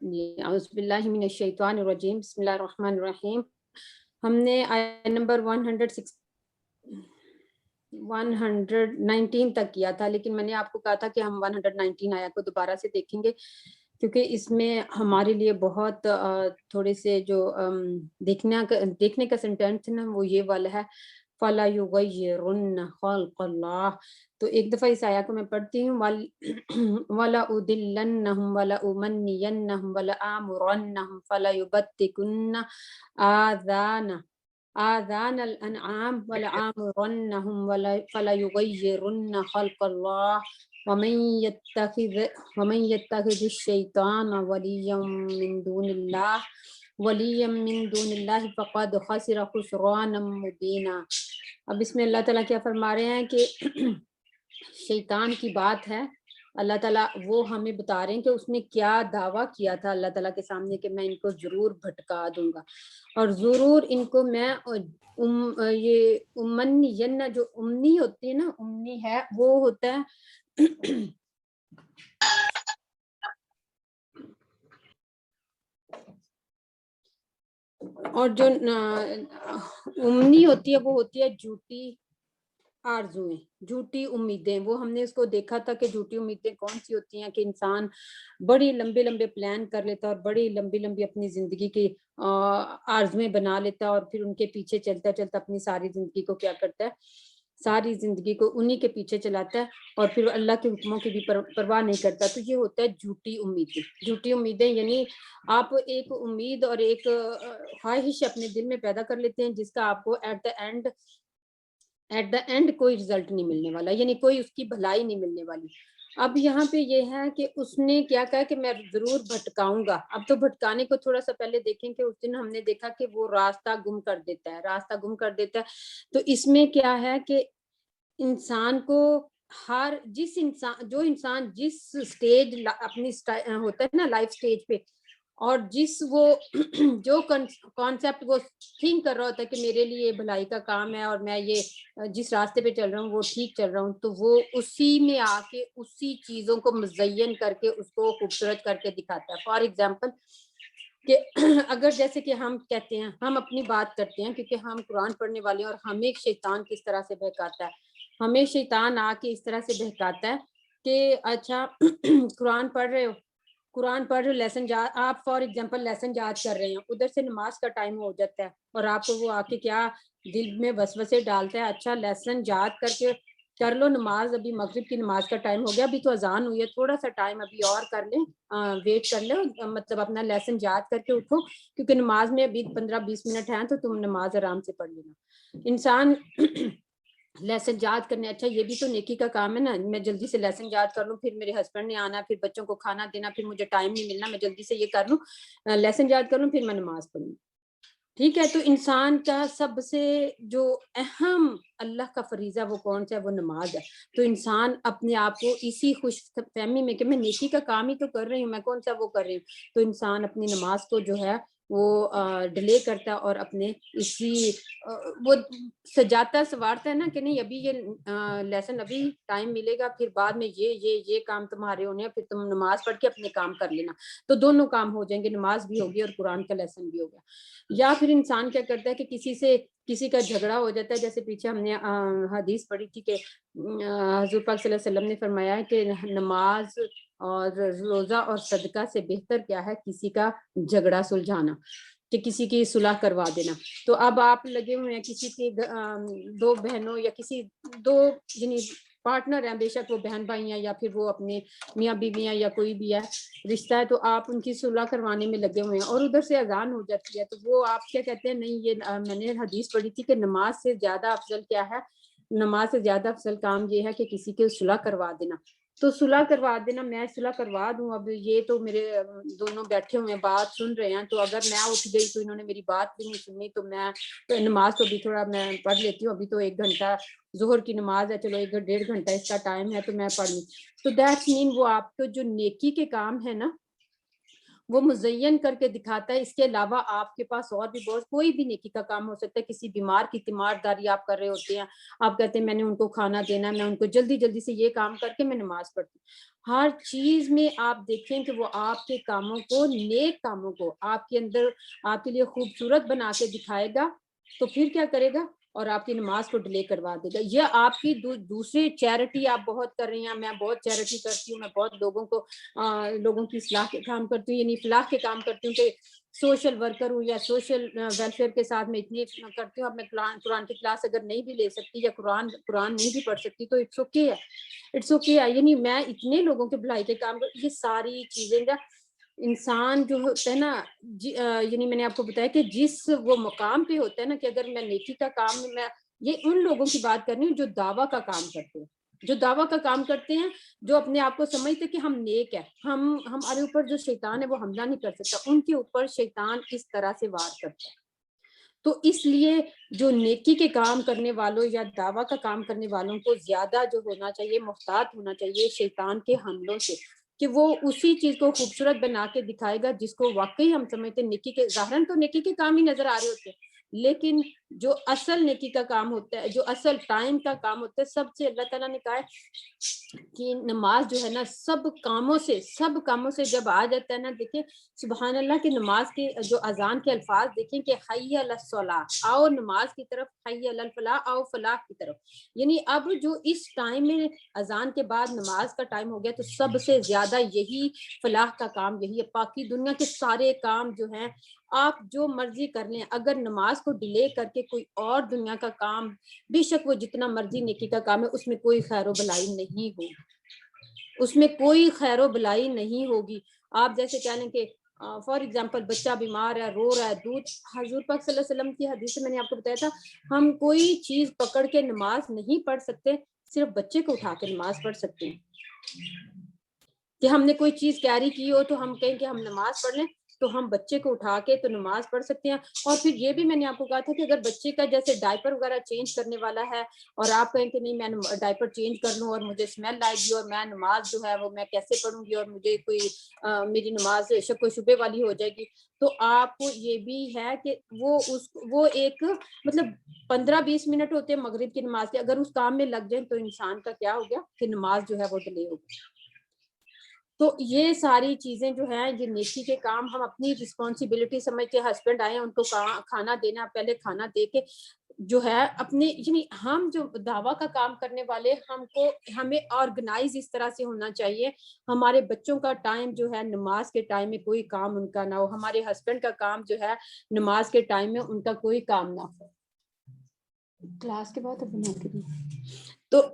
اعوذ باللہ من الشیطان الرجیم بسم اللہ الرحمن الرحیم. ہم نے آیت نمبر 119 تک کیا تھا، لیکن میں نے آپ کو کہا تھا کہ ہم 119 آیت کو دوبارہ سے دیکھیں گے، کیونکہ اس میں ہمارے لیے بہت تھوڑے سے جو دیکھنے کا سینٹینس ہے نا، وہ یہ والا ہے فَلَا يُغَيِّرُنَّ خَلْقَ اللَّهِ. تو ایک دفعہ اس آیات کو میں پڑھتی ہوں. وَلَا أُضِلَّنَّهُمْ وَلَا أُمَنِّيَنَّهُمْ وَلَا آمُرَنَّهُمْ فَلَا يُبَتِّكُنَّ آذَانَ الْأَنْعَامِ وَلَا آمُرَنَّهُمْ فَلَا يُغَيِّرُنَّ خَلْقَ اللَّهِ وَمَن يَتَّخِذِ الشَّيْطَانَ وَلِيًّا مِّن دُونِ اللَّهِ فَقَدْ خَسِرَ خُسْرَانًا مُبِينًا. اب اس میں اللہ تعالیٰ کیا فرما رہے ہیں کہ شیطان کی بات ہے. اللہ تعالیٰ وہ ہمیں بتا رہے ہیں کہ اس نے کیا دعویٰ کیا تھا اللہ تعالیٰ کے سامنے کہ میں ان کو ضرور بھٹکا دوں گا اور ضرور ان کو میں یہ امنین جو امنی ہوتی ہے نا، امنی ہے وہ ہوتا ہے اور جو امنی ہوتی ہے وہ ہوتی ہے جھوٹی آرزویں، جھوٹی امیدیں. وہ ہم نے اس کو دیکھا تھا کہ جھوٹی امیدیں کون سی ہوتی ہیں، کہ انسان بڑی لمبے لمبے پلان کر لیتا ہے اور بڑی لمبی لمبی اپنی زندگی کی آرزویں بنا لیتا ہے اور پھر ان کے پیچھے چلتا چلتا اپنی ساری زندگی کو کیا کرتا ہے، ساری زندگی کو انہی کے پیچھے چلاتا ہے اور پھر اللہ کے حکموں کی بھی پرواہ نہیں کرتا. تو یہ ہوتا ہے جھوٹی امیدیں. جھوٹی امیدیں یعنی آپ ایک امید اور ایک خواہش اپنے دل میں پیدا کر لیتے ہیں جس کا آپ کو ایٹ دا اینڈ کوئی رزلٹ نہیں ملنے والا، یعنی کوئی اس کی بھلائی نہیں ملنے والی. اب یہاں پہ یہ ہے کہ اس نے کیا کہا کہ میں ضرور بھٹکاؤں گا. اب تو بھٹکانے کو تھوڑا سا پہلے دیکھیں کہ اس دن ہم نے دیکھا کہ وہ راستہ گم کر دیتا ہے، راستہ گم کر دیتا ہے. تو اس میں کیا ہے کہ انسان کو جو انسان جس سٹیج اپنی ہوتا ہے نا لائف سٹیج پہ، اور جس وہ جو کانسیپٹ وہ تھنک کر رہا ہوتا ہے کہ میرے لیے بھلائی کا کام ہے اور میں یہ جس راستے پہ چل رہا ہوں وہ ٹھیک چل رہا ہوں، تو وہ اسی میں آ کے اسی چیزوں کو مزین کر کے اس کو خوبصورت کر کے دکھاتا ہے. فار ایگزامپل کہ اگر جیسے کہ ہم کہتے ہیں، ہم اپنی بات کرتے ہیں کیونکہ ہم قرآن پڑھنے والے ہیں، اور ہمیں شیطان کس طرح سے بہکاتا ہے، ہمیں شیطان آ کے اس طرح سے بہکاتا ہے کہ اچھا قرآن پڑھ رہے ہو لیسن آپ فار ایگزامپل لیسن یاد کر رہے ہیں، ادھر سے نماز کا ٹائم ہو جاتا ہے اور آپ کو وہ آ کے کیا دل میں وسوسے ڈالتا ہے، اچھا لیسن یاد کر کے کر لو، نماز ابھی مغرب کی نماز کا ٹائم ہو گیا، ابھی تو اذان ہوئی ہے، تھوڑا سا ٹائم ابھی اور کر لیں، ویٹ کر لو، مطلب اپنا لیسن یاد کر کے اٹھو کیونکہ نماز میں ابھی 15-20 منٹ ہیں تو تم نماز آرام سے پڑھ لینا. انسان لیسن یاد کرنے، اچھا یہ بھی تو نیکی کا کام ہے نا، میں جلدی سے لیسن یاد کر لوں، پھر میرے ہسبینڈ نے آنا، پھر بچوں کو کھانا دینا، پھر مجھے ٹائم نہیں ملنا، میں جلدی سے یہ کر لوں، لیسن یاد کر لوں، پھر میں نماز پڑھوں. ٹھیک ہے. تو انسان کا سب سے جو اہم اللہ کا فریضہ وہ کون سا ہے؟ وہ نماز ہے. تو انسان اپنے آپ کو اسی خوش فہمی میں کہ میں نیکی کا کام ہی تو کر رہی ہوں، میں کون سا وہ کر رہی ہوں، تو انسان اپنی نماز کو جو ہے وہ ڈیلے کرتا ہے اور اپنے اسی وہ سجاتا سوارتا ہے نا کہ نہیں ابھی یہ لیسن ابھی ٹائم ملے گا، پھر بعد میں یہ کام تمہارے ہونے ہیں، پھر تم نماز پڑھ کے اپنے کام کر لینا. تو دونوں کام ہو جائیں گے، نماز بھی ہوگی اور قرآن کا لیسن بھی ہوگا. یا پھر انسان کیا کرتا ہے کہ کسی کا جھگڑا ہو جاتا ہے، جیسے پیچھے ہم نے حدیث پڑھی تھی کہ حضور پاک صلی اللہ علیہ وسلم نے فرمایا ہے کہ نماز اور روزہ اور صدقہ سے بہتر کیا ہے کسی کا جھگڑا سلجھانا، کہ کسی کی صلح کروا دینا. تو اب آپ لگے ہوئے ہیں کسی کی دو بہنوں یا کسی دو یعنی پارٹنر ہیں، بے شک وہ بہن بھائی ہیں یا پھر وہ اپنے میاں بیوی ہیں یا کوئی بھی ہے رشتہ ہے، تو آپ ان کی صلح کروانے میں لگے ہوئے ہیں اور ادھر سے اذان ہو جاتی ہے. تو وہ آپ کیا کہتے ہیں، نہیں یہ میں نے حدیث پڑھی تھی کہ نماز سے زیادہ افضل کیا ہے، نماز سے زیادہ افضل کام یہ ہے کہ کسی کے صلح کروا دینا. تو صلح کروا دینا، میں صلح کروا دوں. اب یہ تو میرے دونوں بیٹھے ہوئے ہیں بات سن رہے ہیں، تو اگر میں اٹھ گئی تو انہوں نے میری بات بھی نہیں سنی، تو میں نماز تو بھی تھوڑا میں پڑھ لیتی ہوں، ابھی تو 1 گھنٹہ ظہر کی نماز ہے، چلو 1-1.5 گھنٹہ اس کا ٹائم ہے تو میں پڑھ لوں. تو دیٹس مین وہ آپ کو جو نیکی کے کام ہے نا وہ مزین کر کے دکھاتا ہے. اس کے علاوہ آپ کے پاس اور بھی بہت کوئی بھی نیکی کا کام ہو سکتا ہے. کسی بیمار کی تیمارداری آپ کر رہے ہوتے ہیں, آپ کہتے ہیں میں نے ان کو کھانا دینا, میں ان کو جلدی جلدی سے یہ کام کر کے میں نماز پڑھتی ہوں. ہر چیز میں آپ دیکھیں کہ وہ آپ کے کاموں کو, نیک کاموں کو آپ کے اندر آپ کے لیے خوبصورت بنا کے دکھائے گا, تو پھر کیا کرے گا, اور آپ کی نماز کو ڈیلے کروا دے گا. یہ آپ کی دوسری چیریٹی آپ بہت کر رہی ہیں. میں بہت چیریٹی کرتی ہوں, میں بہت لوگوں کی اصلاح کے کام کرتی ہوں, یعنی فلاح کے کام کرتی ہوں, کہ سوشل ورکر ہوں یا سوشل ویلفیئر کے ساتھ میں اتنی کرتی ہوں. اب میں قرآن کی کلاس اگر نہیں بھی لے سکتی یا قرآن نہیں بھی پڑھ سکتی تو اٹس اوکے ہے, اٹس اوکے ہے. یعنی میں اتنے لوگوں کے بھلائی کے کام یہ ساری چیزیں انسان جو ہوتا ہے نا, یعنی میں نے آپ کو بتایا کہ جس وہ مقام پہ ہوتا ہے نا, کہ اگر میں نیکی کا کام میں یہ ان لوگوں کی بات کر رہی ہوں جو دعویٰ کا کام کرتے ہیں, جو دعویٰ کا کام کرتے ہیں, جو اپنے آپ کو سمجھتے کہ ہم نیک ہیں, ہمارے اوپر جو شیطان ہے وہ حملہ نہیں کر سکتا, ان کے اوپر شیطان اس طرح سے وار کرتا ہے. تو اس لیے جو نیکی کے کام کرنے والوں یا دعویٰ کا کام کرنے والوں کو زیادہ جو ہونا چاہیے, محتاط ہونا چاہیے شیطان کے حملوں سے, کہ وہ اسی چیز کو خوبصورت بنا کے دکھائے گا جس کو واقعی ہم سمجھتے ہیں نیکی کے. ظاہراً تو نیکی کے کام ہی نظر آ رہے ہوتے ہیں, لیکن جو اصل نیکی کا کام ہوتا ہے, جو اصل ٹائم کا کام ہوتا ہے, سب سے اللہ تعالیٰ نے کہا ہے کہ نماز جو ہے نا سب کاموں سے جب آ جاتا ہے نا, دیکھیں سبحان اللہ کی نماز کے جو اذان کے الفاظ دیکھیں کہ حی علی الصلاۃ, آؤ نماز کی طرف, حی علی الفلاح, آؤ فلاح کی طرف. یعنی اب جو اس ٹائم میں اذان کے بعد نماز کا ٹائم ہو گیا, تو سب سے زیادہ یہی فلاح کا کام یہی ہے. باقی دنیا کے سارے کام جو ہیں آپ جو مرضی کر لیں, اگر نماز کو ڈیلے کر کے کوئی اور دنیا کا کام, بے شک وہ جتنا مرضی نیکی کا کام ہے, اس میں کوئی خیر و بھلائی نہیں ہوگی, اس میں کوئی خیر و بھلائی نہیں ہوگی. آپ جیسے کہہ لیں کہ فار ایگزامپل بچہ بیمار ہے, رو رہا ہے, دودھ, حضور پاک صلی اللہ علیہ وسلم کی حدیث میں نے آپ کو بتایا تھا, ہم کوئی چیز پکڑ کے نماز نہیں پڑھ سکتے, صرف بچے کو اٹھا کے نماز پڑھ سکتے ہیں. کہ ہم نے کوئی چیز کیری کی ہو تو ہم کہیں کہ ہم نماز پڑھ لیں, تو ہم بچے کو اٹھا کے تو نماز پڑھ سکتے ہیں. اور پھر یہ بھی میں نے آپ کو کہا تھا کہ اگر بچے کا جیسے ڈائپر وغیرہ چینج کرنے والا ہے, اور آپ کہیں کہ نہیں میں ڈائپر چینج کر لوں اور مجھے اسمیل آئے گی, اور میں نماز جو ہے وہ میں کیسے پڑھوں گی, اور مجھے کوئی میری نماز شک و شبے والی ہو جائے گی, تو آپ کو یہ بھی ہے کہ وہ ایک مطلب 15-20 منٹ ہوتے ہیں مغرب کی نماز کے, اگر اس کام میں لگ جائیں تو انسان کا کیا ہو گیا کہ نماز جو ہے وہ ڈیلے ہو گئی. تو یہ ساری چیزیں جو ہیں, یہ نیکی کے کام ہم اپنی رسپانسبلٹی سمجھ کے, ہسبینڈ آئے ہیں ان کو کھانا دینا, پہلے کھانا دے کے جو ہے اپنے, یعنی ہم جو دعویٰ کا کام کرنے والے, ہمیں آرگنائز اس طرح سے ہونا چاہیے. ہمارے بچوں کا ٹائم جو ہے نماز کے ٹائم میں کوئی کام ان کا نہ ہو, ہمارے ہسبینڈ کا کام جو ہے نماز کے ٹائم میں ان کا کوئی کام نہ ہو. کلاس کے بعد بنا کے تو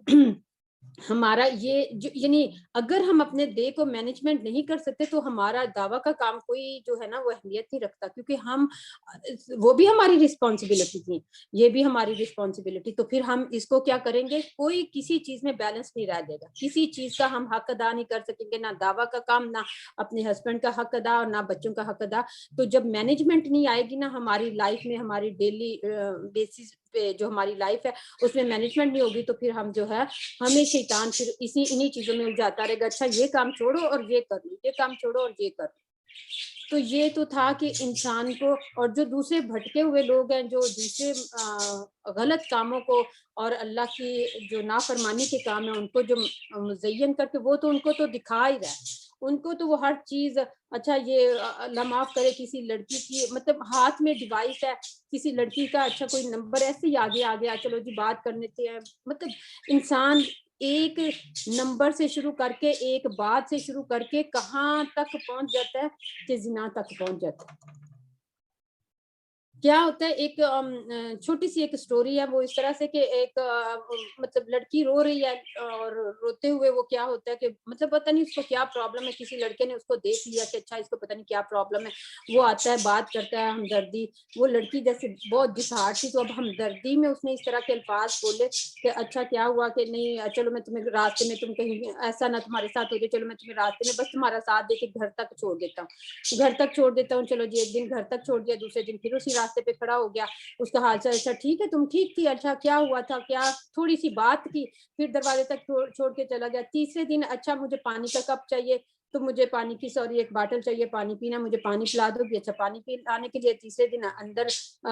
ہمارا یہ یعنی اگر ہم اپنے دے کو مینجمنٹ نہیں کر سکتے تو ہمارا دعویٰ کا کام کوئی جو ہے نا وہ اہمیت نہیں رکھتا, کیونکہ وہ بھی ہماری رسپانسبلٹی تھی, یہ بھی ہماری رسپانسبلٹی. تو پھر ہم اس کو کیا کریں گے, کوئی کسی چیز میں بیلنس نہیں رہ جائے گا, کسی چیز کا ہم حق ادا نہیں کر سکیں گے, نہ دعویٰ کا کام, نہ اپنے ہسبینڈ کا حق ادا, اور نہ بچوں کا حق ادا. تو جب مینجمنٹ نہیں آئے گی نا ہماری لائف میں, ہماری ڈیلی بیسس پہ جو ہماری لائف ہے اس میں مینجمنٹ نہیں ہوگی, تو پھر ہم جو ہے ہمیں شیطان پھر انہی چیزوں میں الجھاتا رہے گا, اچھا یہ کام چھوڑو اور یہ کر لو, یہ کام چھوڑو اور یہ کر لو. تو یہ تو تھا کہ انسان کو, اور جو دوسرے بھٹکے ہوئے لوگ ہیں, جو دوسرے غلط کاموں کو اور اللہ کی جو نافرمانی کے کام ہیں ان کو جو مزین کر کے, وہ تو ان کو تو دکھا ہی رہا ہے, ان کو تو وہ ہر چیز, اچھا یہ اللہ معاف کرے کسی لڑکی کی مطلب ہاتھ میں ڈیوائس ہے کسی لڑکی کا, اچھا کوئی نمبر ایسے ہی آگے آ گیا, چلو جی بات کرنے سے ہے. مطلب انسان ایک نمبر سے شروع کر کے, ایک بات سے شروع کر کے کہاں تک پہنچ جاتا ہے کہ زنا تک پہنچ جاتا ہے. کیا ہوتا ہے, ایک چھوٹی سی ایک سٹوری ہے, وہ اس طرح سے کہ ایک مطلب لڑکی رو رہی ہے, اور روتے ہوئے وہ کیا ہوتا ہے کہ مطلب پتہ نہیں اس کو کیا پرابلم ہے, کسی لڑکے نے اس کو دیکھ لیا کہ اچھا اس کو پتہ نہیں کیا پرابلم ہے, وہ آتا ہے بات کرتا ہے ہمدردی, وہ لڑکی جیسے بہت جسارت تھی, تو اب ہمدردی میں اس نے اس طرح کے الفاظ بولے کہ اچھا کیا ہوا کہ نہیں چلو میں تمہیں راستے میں, تم کہیں ایسا نہ تمہارے ساتھ ہو جائے, چلو میں تمہیں راستے میں بس تمہارا ساتھ دے کے گھر تک چھوڑ دیتا ہوں, چلو جی ایک دن گھر تک چھوڑ دیا, دوسرے دن پھر اسی راستے پہ کھڑا ہو گیا, اس کا حال چال اچھا ٹھیک ہے تم ٹھیک تھی, اچھا کیا ہوا تھا, کیا تھوڑی سی بات کی, پھر دروازے تک چھوڑ کے چلا گیا. تیسرے دن اچھا مجھے پانی کا کپ چاہیے, تو مجھے پانی کی سوری ایک باٹل چاہیے پانی پینا, مجھے پانی پلا دو گی, اچھا پانی پلانے کے لیے تیسرے دن اندر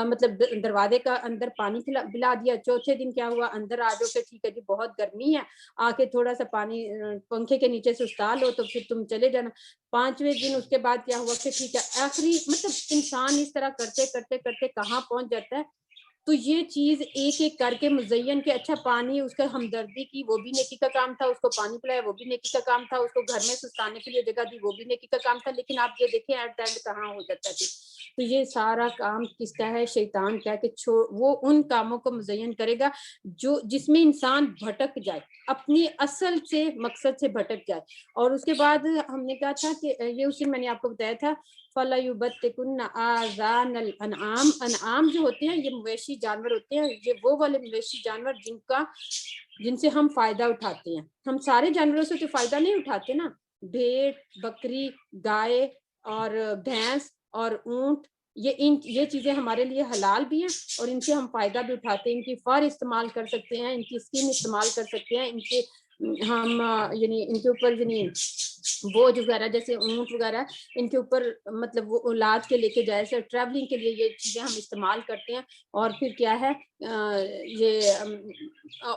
مطلب دروازے کا اندر پانی پلا دیا, چوتھے دن کیا ہوا اندر آ جاؤ کہ ٹھیک ہے جی بہت گرمی ہے, آ کے تھوڑا سا پانی پنکھے کے نیچے سے سستا لو تو پھر تم چلے جانا. پانچویں دن اس کے بعد کیا ہوا کہ ٹھیک ہے آخری مطلب انسان اس طرح کرتے کرتے کرتے کہاں پہنچ جاتا ہے. تو یہ چیز ایک ایک کر کے مزین کے اچھا پانی اس کا ہمدردی کی وہ بھی نیکی کا کام تھا, اس کو پانی پلایا وہ بھی نیکی کا کام تھا, اس کو گھر میں سستانے کے لیے جگہ دی وہ بھی نیکی کا کام تھا. لیکن آپ یہ دیکھیں ایٹ اینڈ کہاں ہو جاتا ہے. تو یہ سارا کام کس کا ہے؟ شیطان کا ہے کہ وہ ان کاموں کو مزین کرے گا جو جس میں انسان بھٹک جائے, اپنی اصل سے مقصد سے بھٹک جائے. اور اس کے بعد ہم نے کہا تھا کہ یہ اسی میں نے آپ کو بتایا تھا فَلَيُبَتِّكُنَّ آذَانَ الْأَنْعَامِ, انعام جو ہوتے ہیں یہ مویشی جانور ہوتے ہیں, یہ وہ والے مویشی جانور جن سے ہم فائدہ اٹھاتے ہیں. ہم سارے جانوروں سے تو فائدہ نہیں اٹھاتے نا, بھیڑ بکری گائے اور بھینس اور اونٹ, یہ چیزیں ہمارے لیے حلال بھی ہیں اور ان سے ہم فائدہ بھی اٹھاتے ہیں. ان کی فر استعمال کر سکتے ہیں, ان کی اسکن استعمال کر سکتے ہیں, ان کے ہم یعنی ان کے اوپر یعنی بوجھ وغیرہ جیسے اونٹ وغیرہ ان کے اوپر مطلب وہ لاد کے لے کے جائے سے ٹریولنگ کے لیے یہ چیزیں ہم استعمال کرتے ہیں. اور پھر کیا ہے یہ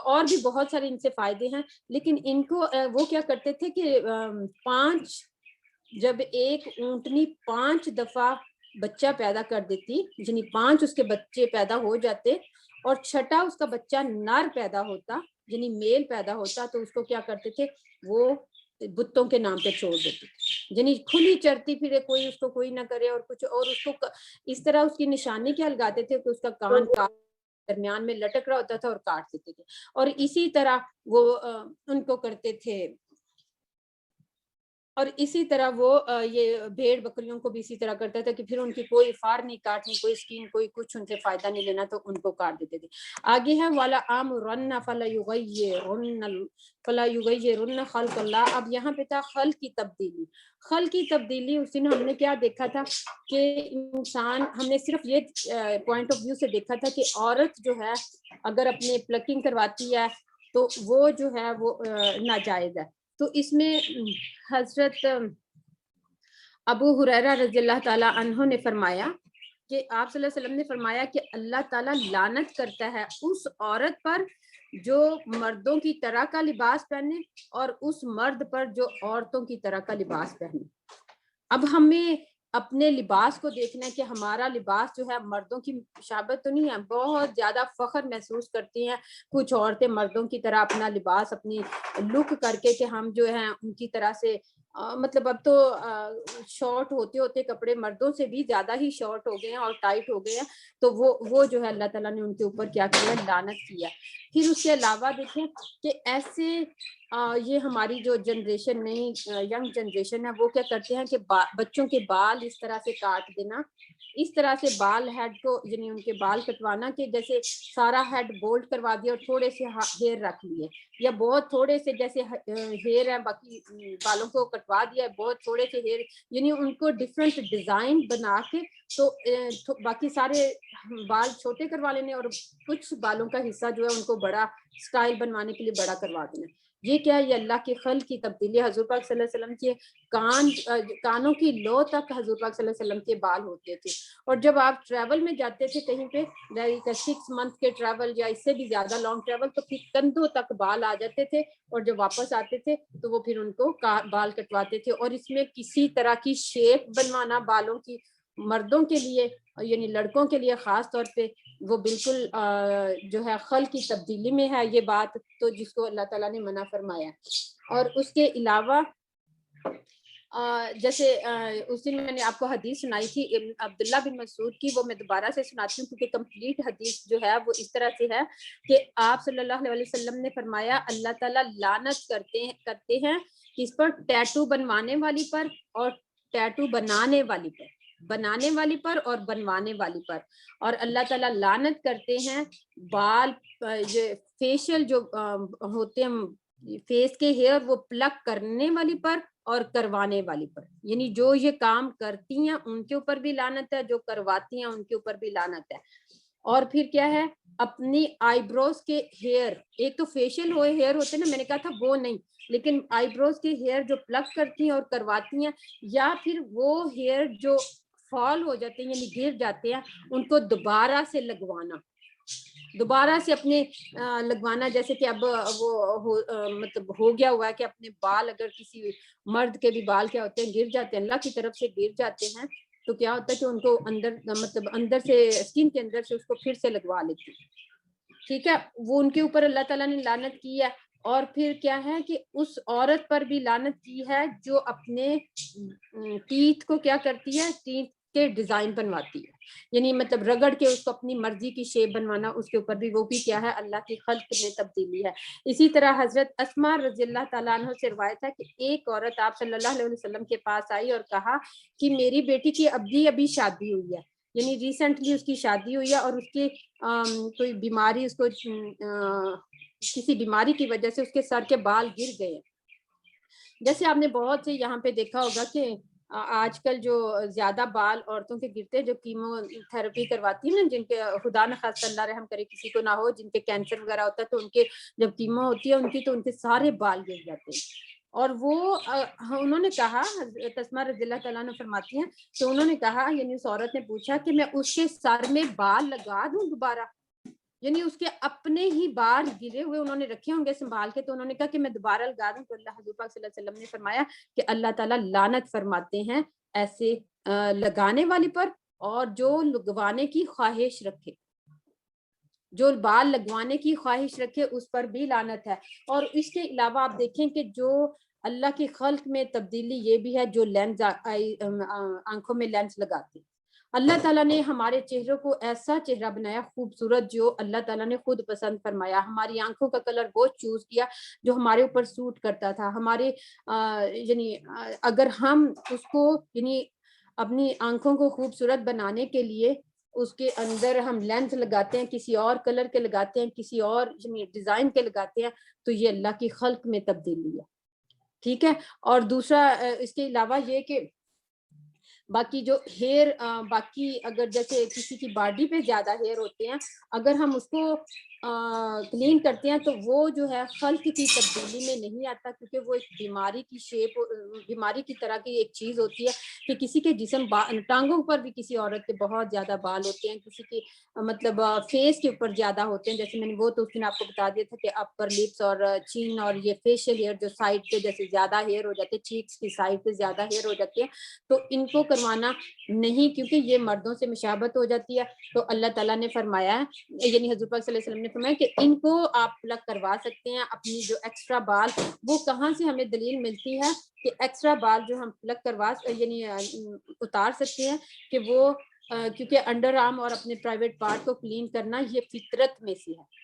اور بھی بہت سارے ان سے فائدے ہیں. لیکن ان کو وہ کیا کرتے تھے کہ جب ایک اونٹنی 5 دفعہ بچہ پیدا کر دیتی یعنی 5 اس کے بچے پیدا ہو جاتے اور چھٹا اس کا بچہ نر پیدا ہوتا یعنی میل پیدا ہوتا تو اس کو کیا کرتے تھے وہ بتوں کے نام پہ چھوڑ دیتے, یعنی کھلی چرتی پھرے, کوئی اس کو کوئی نہ کرے اور کچھ, اور اس کو اس طرح اس کی نشانی کیا لگاتے تھے کہ اس کا کان درمیان میں لٹک رہا ہوتا تھا اور کاٹ دیتے تھے. اور اسی طرح وہ ان کو کرتے تھے, اور اسی طرح وہ یہ بھیڑ بکریوں کو بھی اسی طرح کرتا تھا کہ پھر ان کی کوئی فار نہیں کاٹنی, کوئی اسکین کوئی کچھ ان سے فائدہ نہیں لینا تو ان کو کاٹ دیتے تھے. آگے ہے والا آمرن فلا یغیرن خلق اللہ. اب یہاں پہ تھا خلق کی تبدیلی. خلق کی تبدیلی اس دن ہم نے کیا دیکھا تھا کہ انسان, ہم نے صرف یہ پوائنٹ آف ویو سے دیکھا تھا کہ عورت جو ہے اگر اپنے پلکنگ کرواتی ہے تو وہ جو ہے وہ ناجائز ہے. تو اس میں حضرت ابو ہریرہ رضی اللہ تعالی عنہ نے فرمایا کہ آپ صلی اللہ علیہ وسلم نے فرمایا کہ اللہ تعالیٰ لعنت کرتا ہے اس عورت پر جو مردوں کی طرح کا لباس پہنے اور اس مرد پر جو عورتوں کی طرح کا لباس پہنے. اب ہمیں اپنے لباس کو دیکھنا ہے کہ ہمارا لباس جو ہے مردوں کی مشابہت تو نہیں ہے. بہت زیادہ فخر محسوس کرتی ہیں کچھ عورتیں مردوں کی طرح اپنا لباس اپنی لک کر کے کہ ہم جو ہیں ان کی طرح سے مطلب اب تو شارٹ ہوتے ہوتے کپڑے مردوں سے بھی زیادہ ہی شارٹ ہو گئے ہیں اور ٹائٹ ہو گئے ہیں. تو وہ جو ہے اللہ تعالیٰ نے ان کے اوپر کیا کیا, لعنت کیا. پھر اس کے علاوہ دیکھیں کہ ایسے یہ ہماری جو جنریشن نئی ینگ جنریشن ہے وہ کیا کرتے ہیں کہ بچوں کے بال اس طرح سے کاٹ دینا, اس طرح سے بال ہیڈ کو یعنی ان کے بال کٹوانا کہ جیسے سارا ہیڈ بولڈ کروا دیا اور تھوڑے سے ہیئر رکھ لیے, یا بہت تھوڑے سے جیسے ہیئر ہے باقی بالوں کو کٹوا دیا بہت تھوڑے سے ہیئر, یعنی ان کو ڈفرینٹ ڈیزائن بنا کے تو باقی سارے بال چھوٹے کروا لینے اور کچھ بالوں کا حصہ جو ہے ان کو بڑا سٹائل بنوانے کے لیے بڑا کروا دینا. یہ کیا ہے؟ یہ اللہ کے خلق کی تبدیلی. حضور پاک صلی اللہ علیہ وسلم کے کانوں کی لو تک حضور پاک صلی اللہ علیہ وسلم کے بال ہوتے تھے. اور جب آپ ٹریول میں جاتے تھے کہیں پہ 6 month کے ٹریول یا اس سے بھی زیادہ لانگ ٹریول تو پھر کندھوں تک بال آ جاتے تھے, اور جب واپس آتے تھے تو وہ پھر ان کو بال کٹواتے تھے. اور اس میں کسی طرح کی شیپ بنوانا بالوں کی مردوں کے لیے یعنی لڑکوں کے لیے خاص طور پہ وہ بالکل جو ہے خلق کی تبدیلی میں ہے یہ بات, تو جس کو اللہ تعالیٰ نے منع فرمایا. اور اس کے علاوہ جیسے اس دن میں نے آپ کو حدیث سنائی تھی عبداللہ بن مسعود کی, وہ میں دوبارہ سے سناتی ہوں کیونکہ کمپلیٹ حدیث جو ہے وہ اس طرح سے ہے کہ آپ صلی اللہ علیہ وسلم نے فرمایا اللہ تعالیٰ لعنت کرتے ہیں کس پر؟ ٹیٹو بنوانے والی پر اور ٹیٹو بنانے والی پر اور بنوانے والی پر. اور اللہ تعالیٰ لعنت کرتے ہیں بال فیشیل جو ہوتے ہیں فیس کے ہیئر وہ پلک کرنے والی پر اور کروانے والی پر, یعنی جو یہ کام کرتی ہیں ان کے اوپر بھی لعنت ہے, جو کرواتی ہیں ان کے اوپر بھی لعنت ہے. اور پھر کیا ہے اپنی آئی بروز کے ہیئر, ایک تو فیشیل ہوئے ہیئر ہوتے ہیں نا, میں نے کہا تھا وہ نہیں, لیکن آئی بروز کے ہیئر جو پلک کرتی ہیں اور کرواتی ہیں, یا پھر وہ ہیئر جو فال ہو جاتے ہیں یعنی گر جاتے ہیں ان کو دوبارہ سے لگوانا, دوبارہ سے اپنے لگوانا. جیسے کہ اب وہ مطلب ہو گیا ہوا ہے کہ اپنے بال, اگر کسی مرد کے بھی بال کیا ہوتے ہیں گر جاتے ہیں, اللہ کی طرف سے گر جاتے ہیں, تو کیا ہوتا ہے کہ ان کو اندر مطلب اندر سے اسکن کے اندر سے اس کو پھر سے لگوا لیتی ہیں, ٹھیک ہے, وہ ان کے اوپر اللہ تعالیٰ نے لعنت کی ہے. اور پھر کیا ہے کہ اس عورت پر بھی لعنت کی ہے جو اپنے ٹیتھ کو کیا کرتی ہے, ٹیتھ کے ڈیزائن بنواتی ہے, یعنی مطلب رگڑ کے اس کو اپنی مرضی کی شیپ بنوانا, اس کے اوپر بھی وہ بھی کیا ہے اللہ کی خلق میں تبدیلی ہے. اسی طرح حضرت اسماء رضی اللہ تعالیٰ عنہ سے روایت ہے کہ ایک عورت آپ صلی اللہ علیہ وسلم کے پاس آئی اور کہا کہ میری بیٹی کی ابھی شادی ہوئی ہے, یعنی ریسنٹلی اس کی شادی ہوئی ہے, اور اس کی کوئی بیماری, اس کو کسی بیماری کی وجہ سے اس کے سر کے بال گر گئے. جیسے آپ نے بہت سے یہاں پہ دیکھا ہوگا کہ آج کل جو زیادہ بال عورتوں کے گرتے ہیں جو کیمو تھراپی کرواتی ہیں نا, جن کے خدا نخواستہ اللہ رحم کرے کسی کو نہ ہو, جن کے کینسر وغیرہ ہوتا ہے, تو ان کے جب کیمو ہوتی ہے ان کی, تو ان کے سارے بال گر جاتے ہیں. اور وہ انہوں نے کہا, حضرت اسماء رضی اللہ تعالیٰ عنہ فرماتی ہیں, تو انہوں نے کہا, یعنی اس عورت نے پوچھا کہ میں اس کے سر میں بال لگا دوں دوبارہ, یعنی اس کے اپنے ہی بال گرے ہوئے انہوں نے رکھے ہوں گے سنبھال کے, تو انہوں نے کہا کہ میں دوبارہ لگا دوں. تو اللہ حضور پاک صلی اللہ علیہ وسلم نے فرمایا کہ اللہ تعالیٰ لعنت فرماتے ہیں ایسے لگانے والے پر, اور جو لگوانے کی خواہش رکھے, جو بال لگوانے کی خواہش رکھے اس پر بھی لعنت ہے. اور اس کے علاوہ آپ دیکھیں کہ جو اللہ کی خلق میں تبدیلی یہ بھی ہے, جو لینز آنکھوں میں لینز لگاتے ہیں. اللہ تعالیٰ نے ہمارے چہروں کو ایسا چہرہ بنایا خوبصورت جو اللہ تعالیٰ نے خود پسند فرمایا, ہماری آنکھوں کا کلر وہ چوز کیا جو ہمارے اوپر سوٹ کرتا تھا. ہمارے یعنی اگر ہم اس کو یعنی اپنی آنکھوں کو خوبصورت بنانے کے لیے اس کے اندر ہم لینس لگاتے ہیں, کسی اور کلر کے لگاتے ہیں, کسی اور ڈیزائن کے لگاتے ہیں, تو یہ اللہ کی خلق میں تبدیلی ہے, ٹھیک ہے. اور دوسرا اس کے علاوہ یہ کہ باقی جو ہیئر, باقی اگر جیسے کسی کی باڈی پہ زیادہ ہیئر ہوتے ہیں, اگر ہم اس کو کلین کرتے ہیں تو وہ جو ہے خلق کی تبدیلی میں نہیں آتا, کیونکہ وہ ایک بیماری کی شیپ, بیماری کی طرح کی ایک چیز ہوتی ہے کہ کسی کے جسم ٹانگوں پر بھی کسی عورت کے بہت زیادہ بال ہوتے ہیں, کسی کی مطلب فیس کے اوپر زیادہ ہوتے ہیں. جیسے میں نے وہ تو اس دن آپ کو بتا دیا تھا کہ اپر لپس اور چین اور یہ فیشیل ہیئر جو سائڈ پہ جیسے زیادہ ہیئر ہو جاتے ہیں, چیکس کی سائڈ پہ زیادہ ہیئر ہو جاتے ہیں, تو ان کو کروانا نہیں, کیونکہ یہ مردوں سے مشابہت ہو جاتی ہے. تو اللہ تعالیٰ نے فرمایا ہے, یعنی حضور پاک صلی اللہ علیہ وسلم نے فرمایا کہ ان کو آپ پلگ کروا سکتے ہیں. اپنی جو ایکسٹرا بال, وہ کہاں سے ہمیں دلیل ملتی ہے کہ ایکسٹرا بال جو ہم پلگ کروا یعنی اتار سکتے ہیں, کہ وہ کیونکہ انڈر آرم اور اپنے پرائیویٹ پارٹ کو کلین کرنا یہ فطرت میں سے ہے,